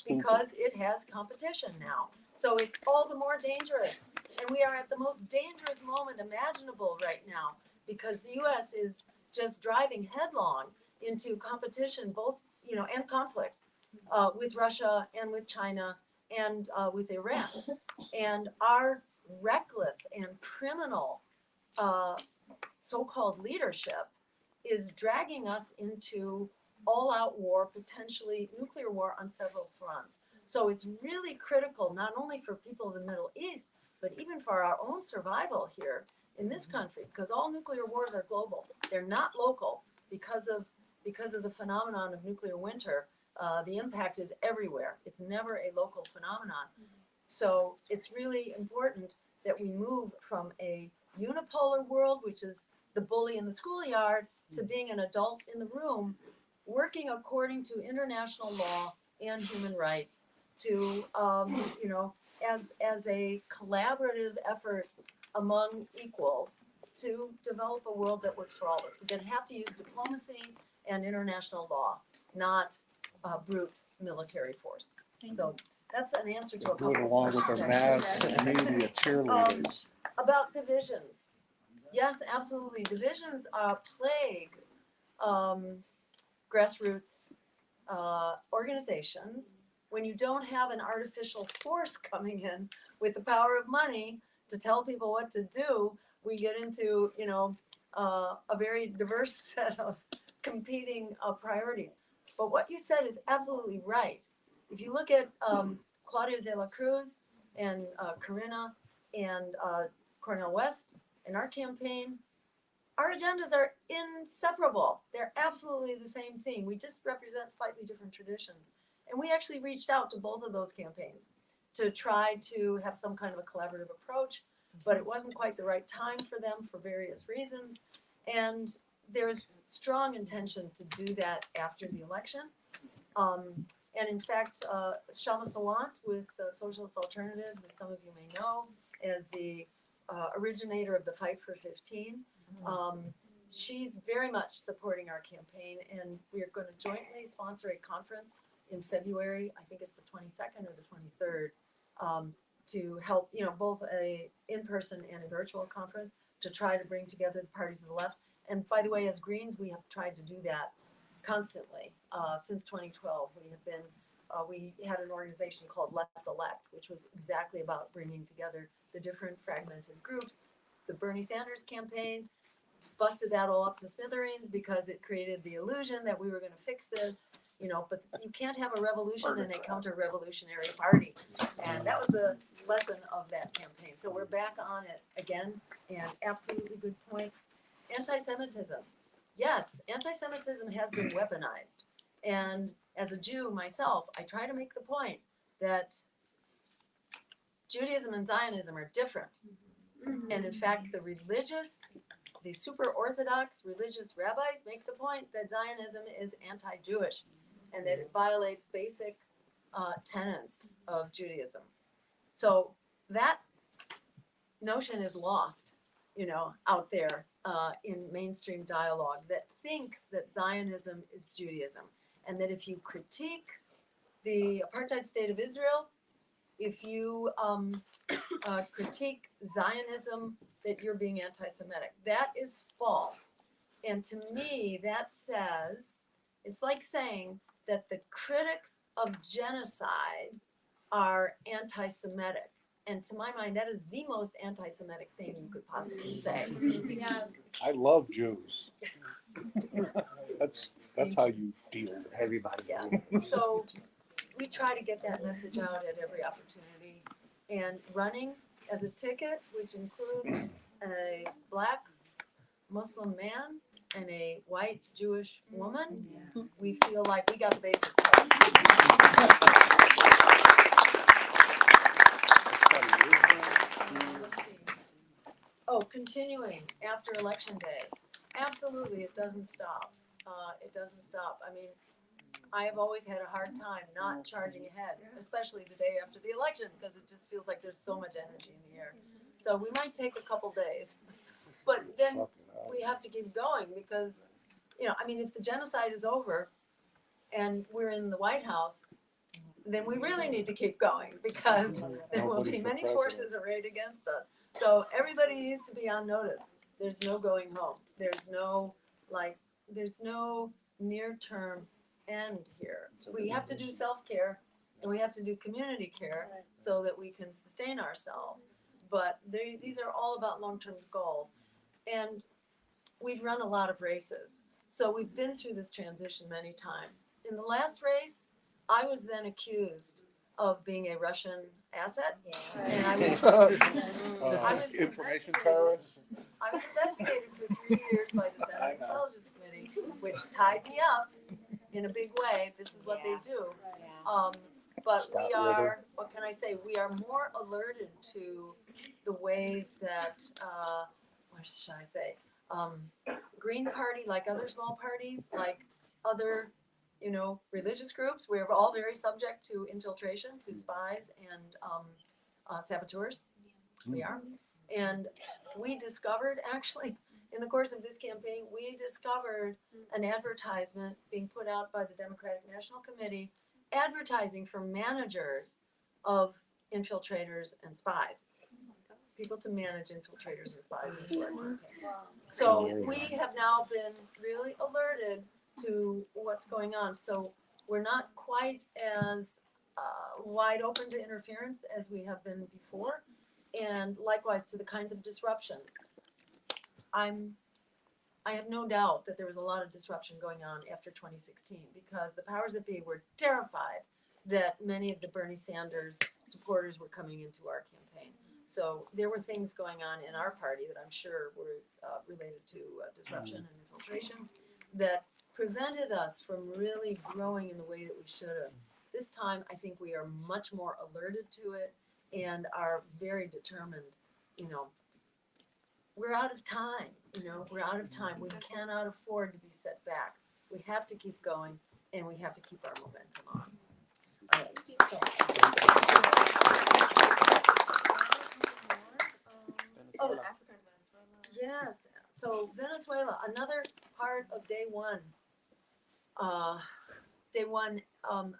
because it has competition now. So it's all the more dangerous. And we are at the most dangerous moment imaginable right now because the U.S. is just driving headlong into competition, both, you know, and conflict with Russia and with China and with Iran. And our reckless and criminal so-called leadership is dragging us into all-out war, potentially nuclear war on several fronts. So it's really critical, not only for people in the Middle East, but even for our own survival here in this country, because all nuclear wars are global. They're not local because of the phenomenon of nuclear winter. The impact is everywhere. It's never a local phenomenon. So it's really important that we move from a unipolar world, which is the bully in the schoolyard, to being an adult in the room, working according to international law and human rights to, you know, as a collaborative effort among equals to develop a world that works for all of us. We're going to have to use diplomacy and international law, not brute military force. So that's an answer to a couple of questions. Along with the mass media cheerleaders. About divisions. Yes, absolutely. Divisions plague grassroots organizations. When you don't have an artificial force coming in with the power of money to tell people what to do, we get into, you know, a very diverse set of competing priorities. But what you said is absolutely right. If you look at Claudia de la Cruz and Corinna and Cornel West in our campaign, our agendas are inseparable. They're absolutely the same thing. We just represent slightly different traditions. And we actually reached out to both of those campaigns to try to have some kind of a collaborative approach, but it wasn't quite the right time for them for various reasons. And there's strong intention to do that after the election. And in fact, Shama Sawant with the Socialist Alternative, who some of you may know as the originator of the Fight for 15, she's very much supporting our campaign, and we are going to jointly sponsor a conference in February. I think it's the 22nd or the 23rd, to help, you know, both a in-person and a virtual conference to try to bring together the parties of the left. And by the way, as Greens, we have tried to do that constantly since 2012. We have been, we had an organization called Left Elect, which was exactly about bringing together the different fragmented groups. The Bernie Sanders campaign busted that all up to smithereens because it created the illusion that we were going to fix this, you know, but you can't have a revolution in a counter-revolutionary party. And that was the lesson of that campaign. So we're back on it again, and absolutely good point. Anti-Semitism. Yes, anti-Semitism has been weaponized. And as a Jew myself, I try to make the point that Judaism and Zionism are different. And in fact, the super orthodox religious rabbis make the point that Zionism is anti-Jewish and that it violates basic tenets of Judaism. So that notion is lost, you know, out there in mainstream dialogue that thinks that Zionism is Judaism, and that if you critique the apartheid state of Israel, if you critique Zionism, that you're being anti-Semitic. That is false. And to me, that says, it's like saying that the critics of genocide are anti-Semitic. And to my mind, that is the most anti-Semitic thing you could possibly say. Yes. I love Jews. That's how you deal with everybody. Yes. So we try to get that message out at every opportunity. And running as a ticket, which includes a black Muslim man and a white Jewish woman, we feel like we got the basic part. Oh, continuing after Election Day. Absolutely, it doesn't stop. It doesn't stop. I mean, I have always had a hard time not charging ahead, especially the day after the election, because it just feels like there's so much energy in the air. So we might take a couple days, but then we have to keep going because, you know, I mean, if the genocide is over and we're in the White House, then we really need to keep going because there will be many forces arrayed against us. So everybody needs to be on notice. There's no going home. There's no near-term end here. We have to do self-care and we have to do community care so that we can sustain ourselves. But these are all about long-term goals. And we've run a lot of races. So we've been through this transition many times. In the last race, I was then accused of being a Russian asset. And I was information terrorist. I was investigated for 3 years by the Senate Intelligence Committee, which tied me up in a big way. This is what they do. But we are, what can I say? We are more alerted to the ways that, what should I say? Green Party, like other small parties, like other, you know, religious groups, we're all very subject to infiltration, to spies and saboteurs. We are. And we discovered, actually, in the course of this campaign, we discovered an advertisement being put out by the Democratic National Committee advertising for managers of infiltrators and spies. People to manage infiltrators and spies into our campaign. So we have now been really alerted to what's going on. So we're not quite as wide open to interference as we have been before, and likewise to the kinds of disruptions. I have no doubt that there was a lot of disruption going on after 2016 because the powers that be were terrified that many of the Bernie Sanders supporters were coming into our campaign. So there were things going on in our party that I'm sure were related to disruption and infiltration that prevented us from really growing in the way that we should have. This time, I think we are much more alerted to it and are very determined. You know, we're out of time. You know, we're out of time. We cannot afford to be set back. We have to keep going, and we have to keep our momentum on. All right. So, Africa and Venezuela. yes. So Venezuela, another part of day one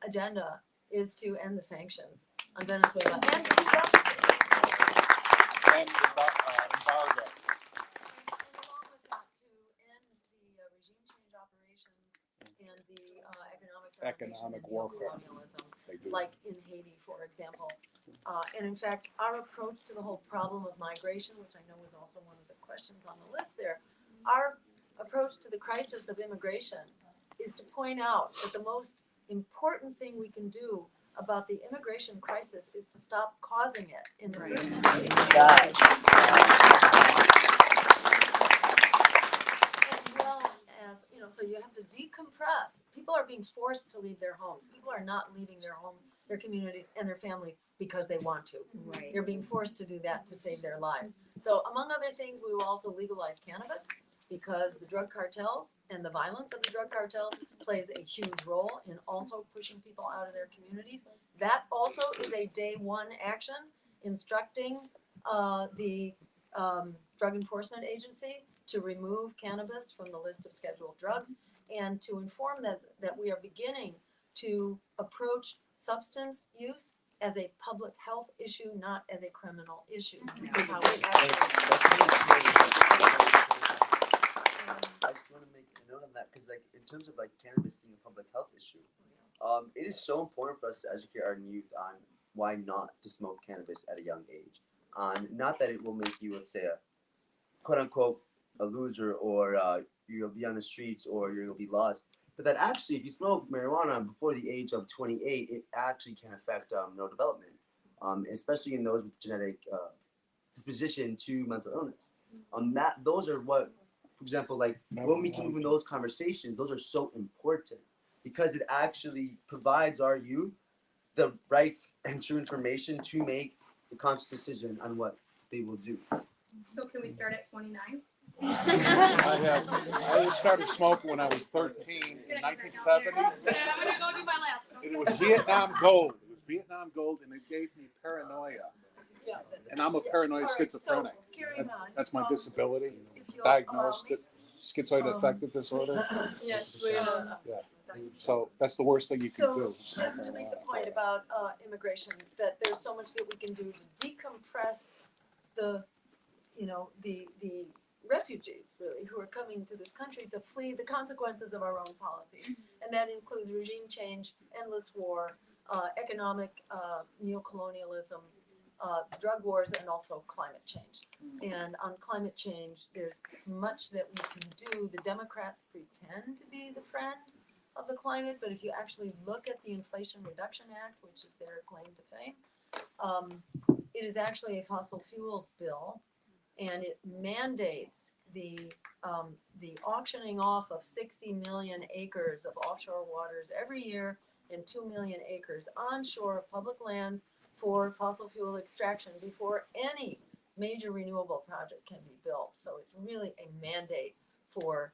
agenda is to end the sanctions on Venezuela and embargo. And along with that, to end the regime change operations and the economic warfare, colonialism, like in Haiti, for example. And in fact, our approach to the whole problem of migration, which I know was also one of the questions on the list there, our approach to the crisis of immigration is to point out that the most important thing we can do about the immigration crisis is to stop causing it in the first place. As well as, you know, so you have to decompress. People are being forced to leave their homes. People are not leaving their homes, their communities, and their families because they want to. Right. They're being forced to do that to save their lives. So among other things, we will also legalize cannabis because the drug cartels and the violence of the drug cartels plays a huge role in also pushing people out of their communities. That also is a day one action, instructing the Drug Enforcement Agency to remove cannabis from the list of scheduled drugs and to inform that we are beginning to approach substance use as a public health issue, not as a criminal issue. This is how we I just want to make a note on that because, like, in terms of like cannabis being a public health issue, it is so important for us to educate our youth on why not to smoke cannabis at a young age. Not that it will make you, let's say, a quote unquote a loser or you'll be on the streets or you'll be lost, but that actually, if you smoke marijuana before the age of 28, it actually can affect neurodevelopment, especially in those with genetic disposition to mental illness. Those are what, for example, like when we can move in those conversations, those are so important because it actually provides our youth the right and true information to make a conscious decision on what they will do. So can we start at 29? I started smoking when I was 13 in 1970. I'm gonna go do my laps. It was Vietnam Gold. It was Vietnam Gold, and it gave me paranoia. And I'm a paranoid schizophrenic. That's my disability. Diagnosed schizoid affective disorder. Yes, Yeah. So that's the worst thing you can do. Just to make the point about immigration, that there's so much that we can do to decompress the refugees, really, who are coming to this country to flee the consequences of our own policy. And that includes regime change, endless war, economic neocolonialism, drug wars, and also climate change. And on climate change, there's much that we can do. The Democrats pretend to be the friend of the climate, but if you actually look at the Inflation Reduction Act, which is their claim to fame, it is actually a fossil fuels bill, and it mandates the auctioning off of 60 million acres of offshore waters every year and 2 million acres onshore public lands for fossil fuel extraction before any major renewable project can be built. So it's really a mandate for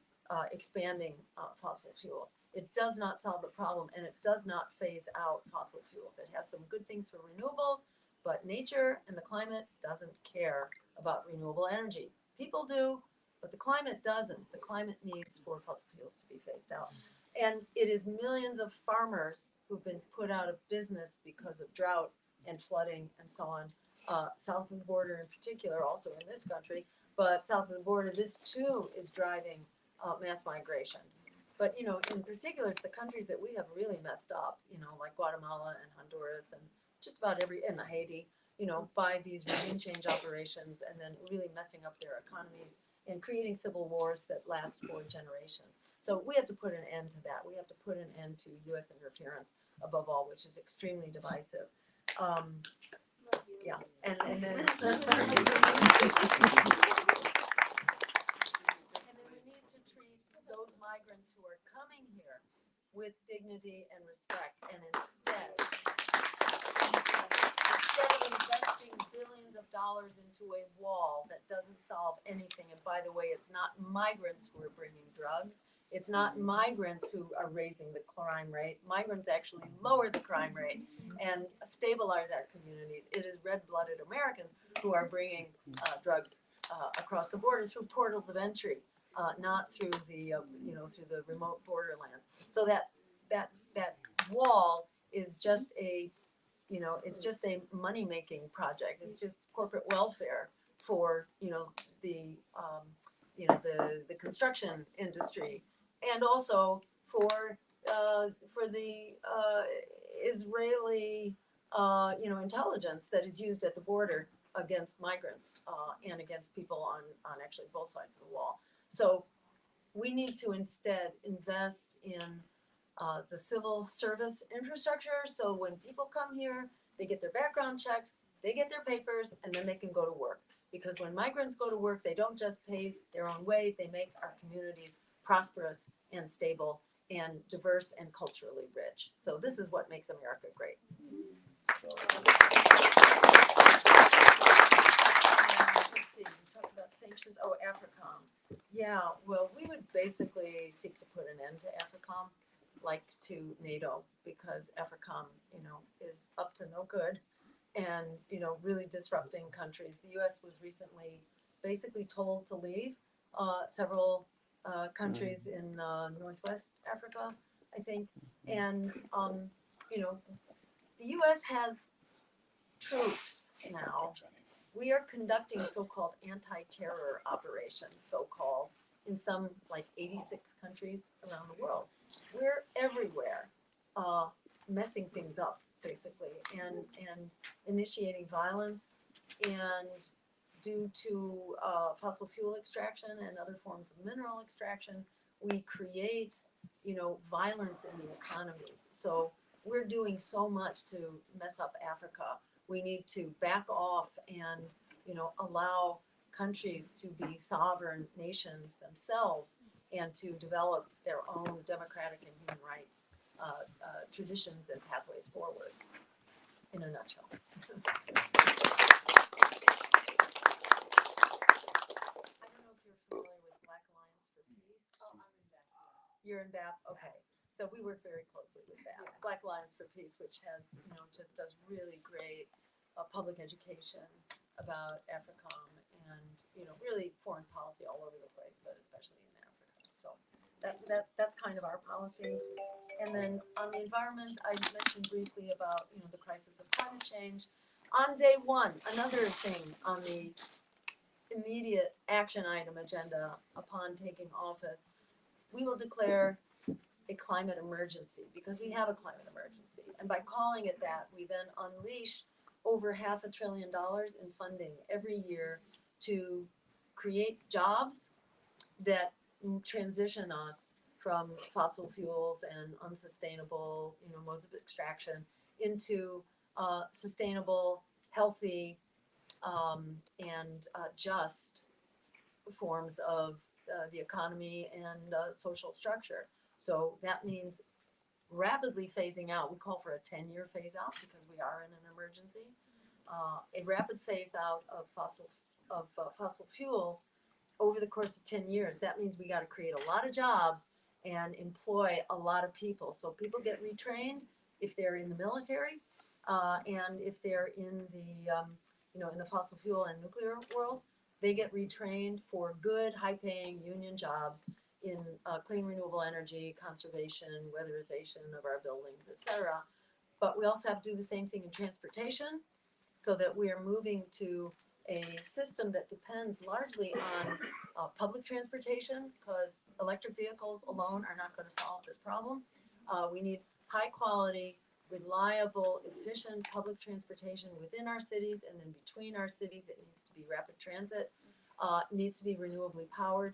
expanding fossil fuels. It does not solve the problem, and it does not phase out fossil fuels. It has some good things for renewables, but nature and the climate doesn't care about renewable energy. People do, but the climate doesn't. The climate needs for fossil fuels to be phased out. And it is millions of farmers who've been put out of business because of drought and flooding and so on, south of the border in particular, also in this country, but south of the border, this too is driving mass migrations. But, you know, in particular, the countries that we have really messed up, you know, like Guatemala and Honduras and just about and Haiti, you know, by these regime change operations and then really messing up their economies and creating civil wars that last for generations. So we have to put an end to that. We have to put an end to U.S. interference above all, which is extremely divisive. Yeah, and then and then we need to treat those migrants who are coming here with dignity and respect, and instead of investing billions of dollars into a wall that doesn't solve anything, and by the way, it's not migrants who are bringing drugs, it's not migrants who are raising the crime rate. Migrants actually lower the crime rate and stabilize our communities. It is red-blooded Americans who are bringing drugs across the border through portals of entry, not through the through the remote borderlands. So that wall is just a it's just a money-making project. It's just corporate welfare for the construction industry, and also for the Israeli intelligence that is used at the border against migrants and against people on actually both sides of the wall. So we need to instead invest in the civil service infrastructure, so when people come here, they get their background checks, they get their papers, and then they can go to work. Because when migrants go to work, they don't just pay their own way, they make our communities prosperous and stable and diverse and culturally rich. So this is what makes America great. Let's see, we talked about sanctions. Oh, AFRICOM. Yeah, well, we would basically seek to put an end to AFRICOM, like to NATO, because AFRICOM, is up to no good and, really disrupting countries. The U.S. was recently basically told to leave several countries in Northwest Africa, I think. And, the US has troops now. We are conducting so-called anti-terror operations, so-called, in some like 86 countries around the world. We're everywhere, messing things up basically, and initiating violence, and due to fossil fuel extraction and other forms of mineral extraction, we create, violence in the economies. So we're doing so much to mess up Africa. We need to back off and, allow countries to be sovereign nations themselves and to develop their own democratic and human rights traditions and pathways forward, in a nutshell. I don't know if you're familiar with Black Alliance for Peace. Oh, I'm in BAP. You're in BAP? Okay. So we work very closely with BAP. Yeah. Black Alliance for Peace, which has, just does really great public education about AFRICOM and, really foreign policy all over the place, but especially in Africa. So that's kind of our policy. And then on the environment, I mentioned briefly about, the crisis of climate change. On day one, another thing on the immediate action item agenda upon taking office, we will declare a climate emergency, because we have a climate emergency. And by calling it that, we then unleash over $500 billion in funding every year to create jobs that transition us from fossil fuels and unsustainable, modes of extraction into sustainable, healthy, and just forms of the economy and social structure. So that means rapidly phasing out. We call for a 10-year phase out because we are in an emergency. A rapid phase out of fossil fuels over the course of 10 years. That means we got to create a lot of jobs and employ a lot of people. So people get retrained if they're in the military, and if they're in the in the fossil fuel and nuclear world, they get retrained for good, high-paying union jobs in clean renewable energy, conservation, weatherization of our buildings, etc. But we also have to do the same thing in transportation, so that we are moving to a system that depends largely on public transportation, because electric vehicles alone are not going to solve this problem. We need high quality, reliable, efficient public transportation within our cities and then between our cities. It needs to be rapid transit, needs to be renewably powered.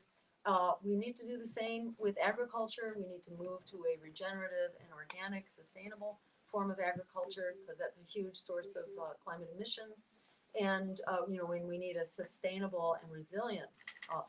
We need to do the same with agriculture. We need to move to a regenerative and organic, sustainable form of agriculture, because that's a huge source of climate emissions. And when we need a sustainable and resilient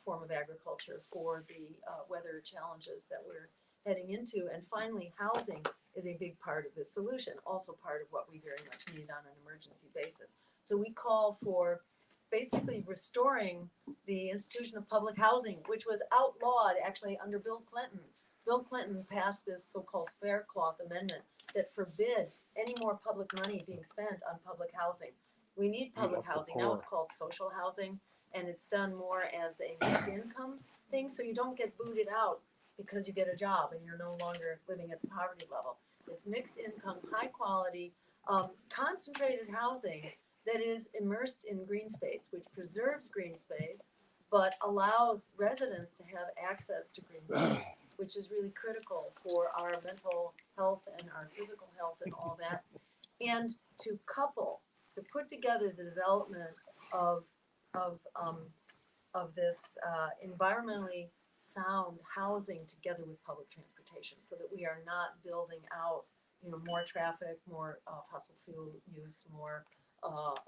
form of agriculture for the weather challenges that we're heading into. And finally, housing is a big part of the solution, also part of what we very much need on an emergency basis. So we call for basically restoring the institution of public housing, which was outlawed actually under Bill Clinton. Bill Clinton passed this so-called Faircloth Amendment that forbid any more public money being spent on public housing. We need public housing. Now it's called social housing, and it's done more as a mixed income thing, so you don't get booted out because you get a job and you're no longer living at the poverty level. It's mixed income, high quality, concentrated housing that is immersed in green space, which preserves green space, but allows residents to have access to green space, which is really critical for our mental health and our physical health and all that. And to put together the development of this environmentally sound housing together with public transportation, so that we are not building out, more traffic, more fossil fuel use, more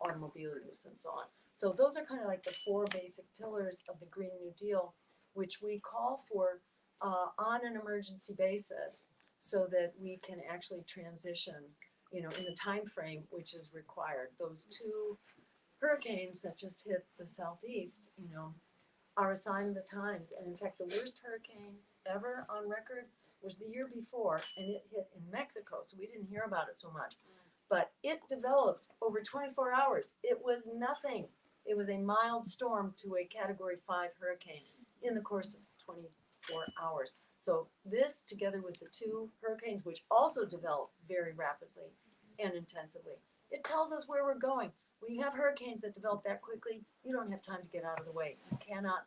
automobile use, and so on. So those are kind of like the four basic pillars of the Green New Deal, which we call for on an emergency basis, so that we can actually transition, in the time frame which is required. Those two hurricanes that just hit the southeast, are a sign of the times. And in fact, the worst hurricane ever on record was the year before, and it hit in Mexico, so we didn't hear about it so much. But it developed over 24 hours. It was nothing. It was a mild storm to a Category 5 hurricane in the course of 24 hours. So this, together with the two hurricanes, which also developed very rapidly, and intensively. It tells us where we're going. When you have hurricanes that develop that quickly, you don't have time to get out of the way. You cannot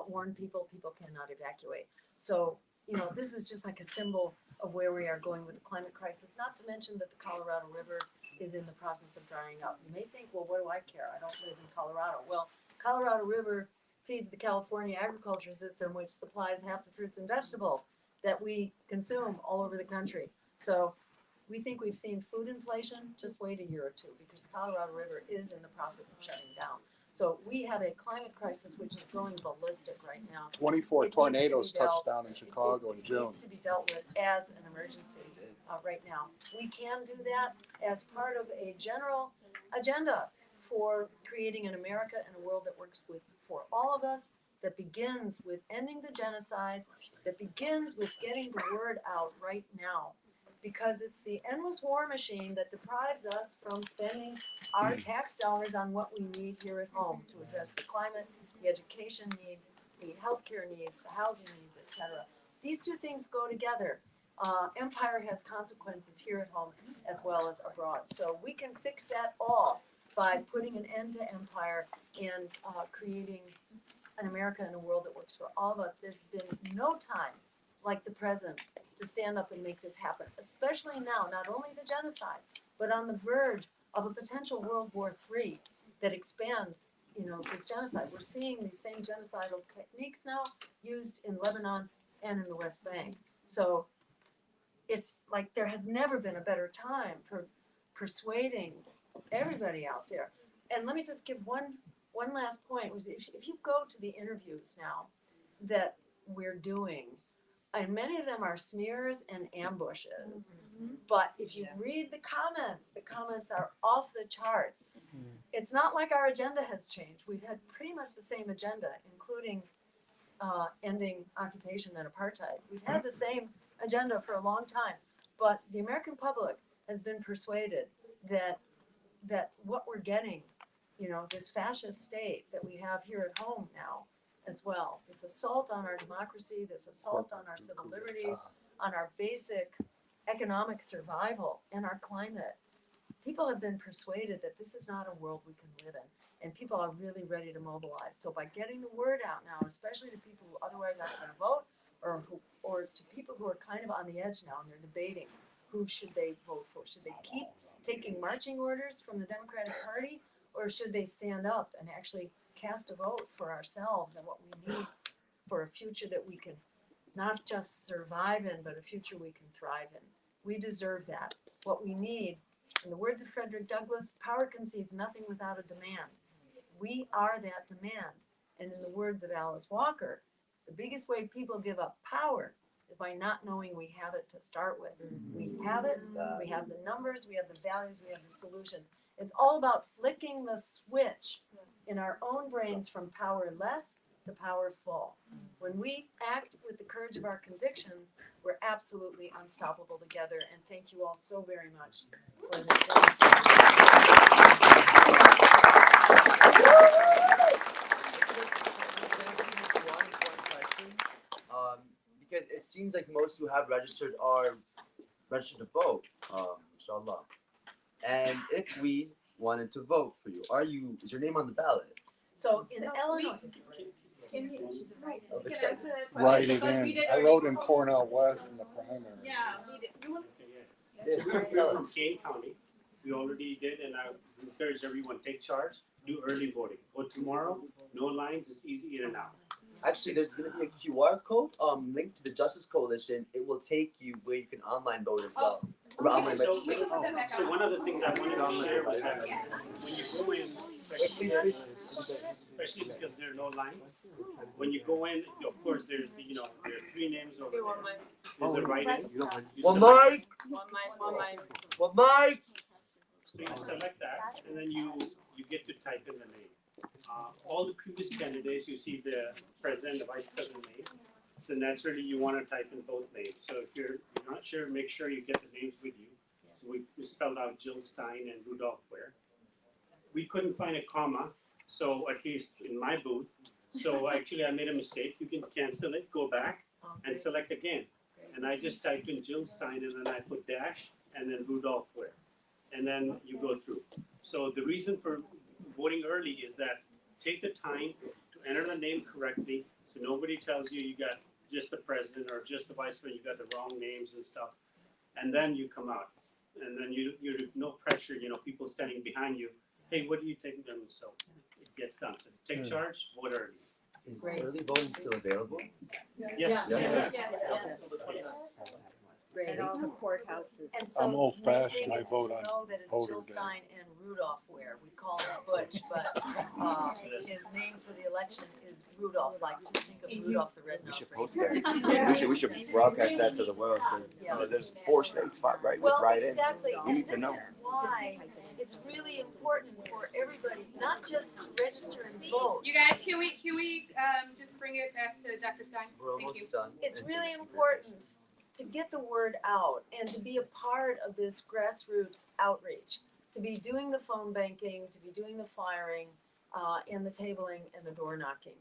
warn people, people cannot evacuate. So, you know, this is just like a symbol of where we are going with the climate crisis, not to mention that the Colorado River is in the process of drying up. You may think, well, what do I care? I don't live in Colorado. Well, Colorado River feeds the California agriculture system, which supplies half the fruits and vegetables that we consume all over the country. So we think we've seen food inflation. Just wait a year or two, because the Colorado River is in the process of shutting down. So we have a climate crisis which is going ballistic right now. 24 tornadoes touched down in Chicago in June. It needs to be dealt with as an emergency right now. We can do that as part of a general agenda for creating an America and a world that works for all of us, that begins with ending the genocide, that begins with getting the word out right now. Because it's the endless war machine that deprives us from spending our tax dollars on what we need here at home to address the climate, the education needs, the healthcare needs, the housing needs, etc. These two things go together. Empire has consequences here at home as well as abroad. So we can fix that all by putting an end to empire and creating an America and a world that works for all of us. There's been no time like the present to stand up and make this happen, especially now, not only the genocide, but on the verge of a potential World War III that expands, you know, this genocide. We're seeing these same genocidal techniques now used in Lebanon and in the West Bank. So it's like there has never been a better time for persuading everybody out there. And let me just give one last point, was if you go to the interviews now that we're doing, and many of them are smears and ambushes. But if you read the comments are off the charts. It's not like our agenda has changed. We've had pretty much the same agenda, including ending occupation and apartheid. We've had the same agenda for a long time. But the American public has been persuaded that what we're getting, you know, this fascist state that we have here at home now, as well. This assault on our democracy, this assault on our civil liberties, on our basic economic survival and our climate. People have been persuaded that this is not a world we can live in, and people are really ready to mobilize. So by getting the word out now, especially to people who otherwise aren't going to vote, or to people who are kind of on the edge now and they're debating who should they vote for. Should they keep taking marching orders from the Democratic Party, or should they stand up and actually cast a vote for ourselves and what we need for a future that we can not just survive in, but a future we can thrive in. We deserve that. What we need, in the words of Frederick Douglass, power concedes nothing without a demand. We are that demand. And in the words of Alice Walker, the biggest way people give up power is by not knowing we have it to start with. We have it, we have the numbers, we have the values, we have the solutions. It's all about flicking the switch in our own brains from powerless to powerful. When we act with the courage of our convictions, we're absolutely unstoppable together. And thank you all so very much for Because it seems like most who have registered are registered to vote, inshallah. And if we wanted to vote for you, is your name on the ballot? So in Illinois, Right again. I wrote in Cornell West in the primary. Yeah, we did. You want to say So we're from Kane County. We already did, and I encourage everyone, take charge, do early voting. Vote tomorrow, no lines, it's easy in and out. Actually, there's going to be a QR code linked to the Justice Coalition. It will take you where you can online vote as well. Online registration. So one of the things I wanted to share was that when you go in, especially because there are no lines, when you go in, of course, there's the, there are three names over there. There's a write-in. One mic. One mic. So you select that, and then you get to type in the name. All the previous candidates, you see the president, the vice president name. So naturally, you want to type in both names. So if you're not sure, make sure you get the names with you. So we spelled out Jill Stein and Rudolph Ware. We couldn't find a comma, so at least in my booth. So actually, I made a mistake. You can cancel it, go back, and select again. And I just typed in Jill Stein, and then I put dash, and then Rudolph Ware. and then you go through. So the reason for voting early is that take the time to enter the name correctly, so nobody tells you you got just the president or just the vice president, you got the wrong names and stuff. And then you come out, and then you're no pressure, people standing behind you. Hey, what do you think? And so it gets done. So take charge, vote early. Is early voting still available? Yes. Great. At all the courthouses. And so I'm old-fashioned. maybe I it's vote to on know that it's voter Jill day. Stein and Rudolph wear. We call him Butch, but his name for the election is Rudolph, like just think of Rudolph the We Red-Nosed should Reindeer. post that. We should broadcast that to the world because there's 4 states right Well, right in. exactly, We and need to this know. is why it's really important for everybody, not just to register and vote. You guys, can we just bring it back to Dr. Stein? We're Thank almost you. done. It's really important to get the word out and to be a part of this grassroots outreach, to be doing the phone banking, to be doing the flyering, and the tabling and the door knocking.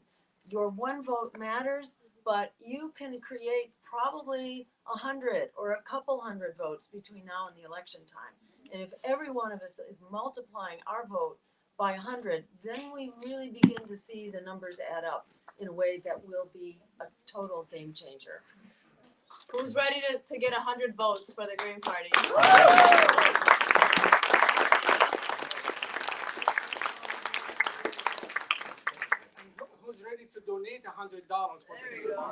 Your one vote matters, but you can create probably 100 or a couple hundred votes between now and the election time. And if every one of us is multiplying our vote by 100, then we really begin to see the numbers add up in a way that will be a total game changer. Who's ready to get 100 votes for the Green Party? Who's ready to donate $100 for There the you go.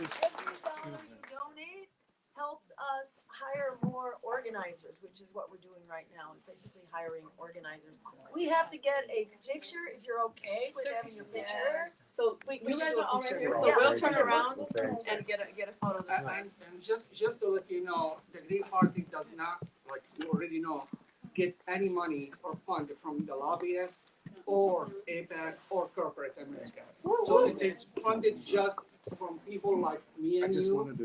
Every dollar you donate helps us hire more organizers, which is what we're doing right now, is basically hiring organizers. We have to get a picture, if you're okay with having a picture. So We you should guys do are a all right picture. here. So Yeah. we'll turn around Okay. and get a photo this way. And just to let you know, the Green Party does not, like you already know, get any money or fund from the lobbyists or APAC or corporate America. So it is funded just from people like me and you,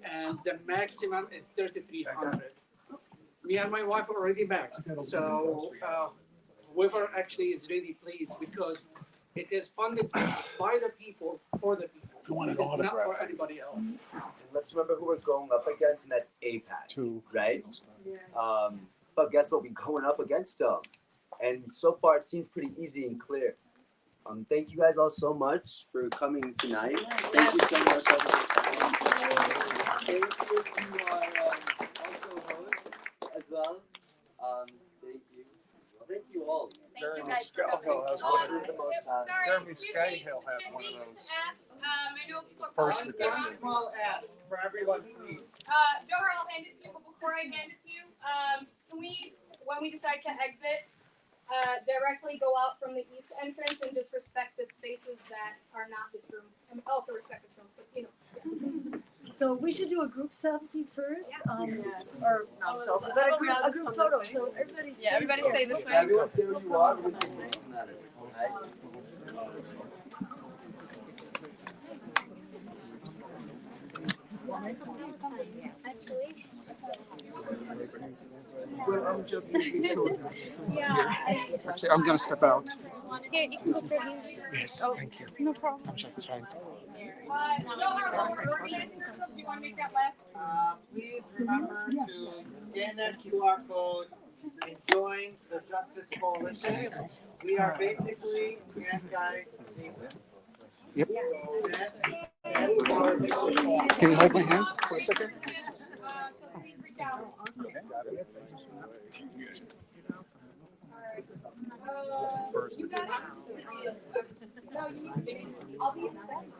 and the maximum is 3,300. Me and my wife already maxed, so whoever actually is really pleased because it is funded by the people for the people. If you want an It's not autograph. for anybody else. And let's remember who we're going up against, and that's APAC, Two. right? But guess what? We're going up against them. And so far, it seems pretty easy and clear. Thank you guys all so much for coming tonight. Thank you so much. Thank you to our also hosts as well. Thank you. Well, thank you all. Thank you guys for Skyhill coming. has one of Those. Sorry, Jeremy excuse Skyhill me, has can one of we those. just ask, I know people are First probably edition. scared. Small ask for everyone, please. Johar, I'll hand it to you, but before I hand it to you, can we, when we decide to exit, directly go out from the east entrance and just respect the spaces that are not this room, and also respect this room, but So we should do a group selfie first, or not Oh, selfie, but a we all just group come photo, this way? so everybody stays Yeah, everybody there. stay this way. Everyone stay where you are. We can Actually. Well, I'm just making sure. Yeah. Actually, I'm gonna step out. Here, you can just right here. Yes, thank you. No problem. I'm just trying. Johar, while we're organizing ourselves, do you want to make that last? Please remember to scan that QR code and join the Justice Coalition. We are basically anti-racist. Yep. So that's our mission. Can you hold my hand for a second? So please reach out. You got it? No, you need to. I'll be in the second.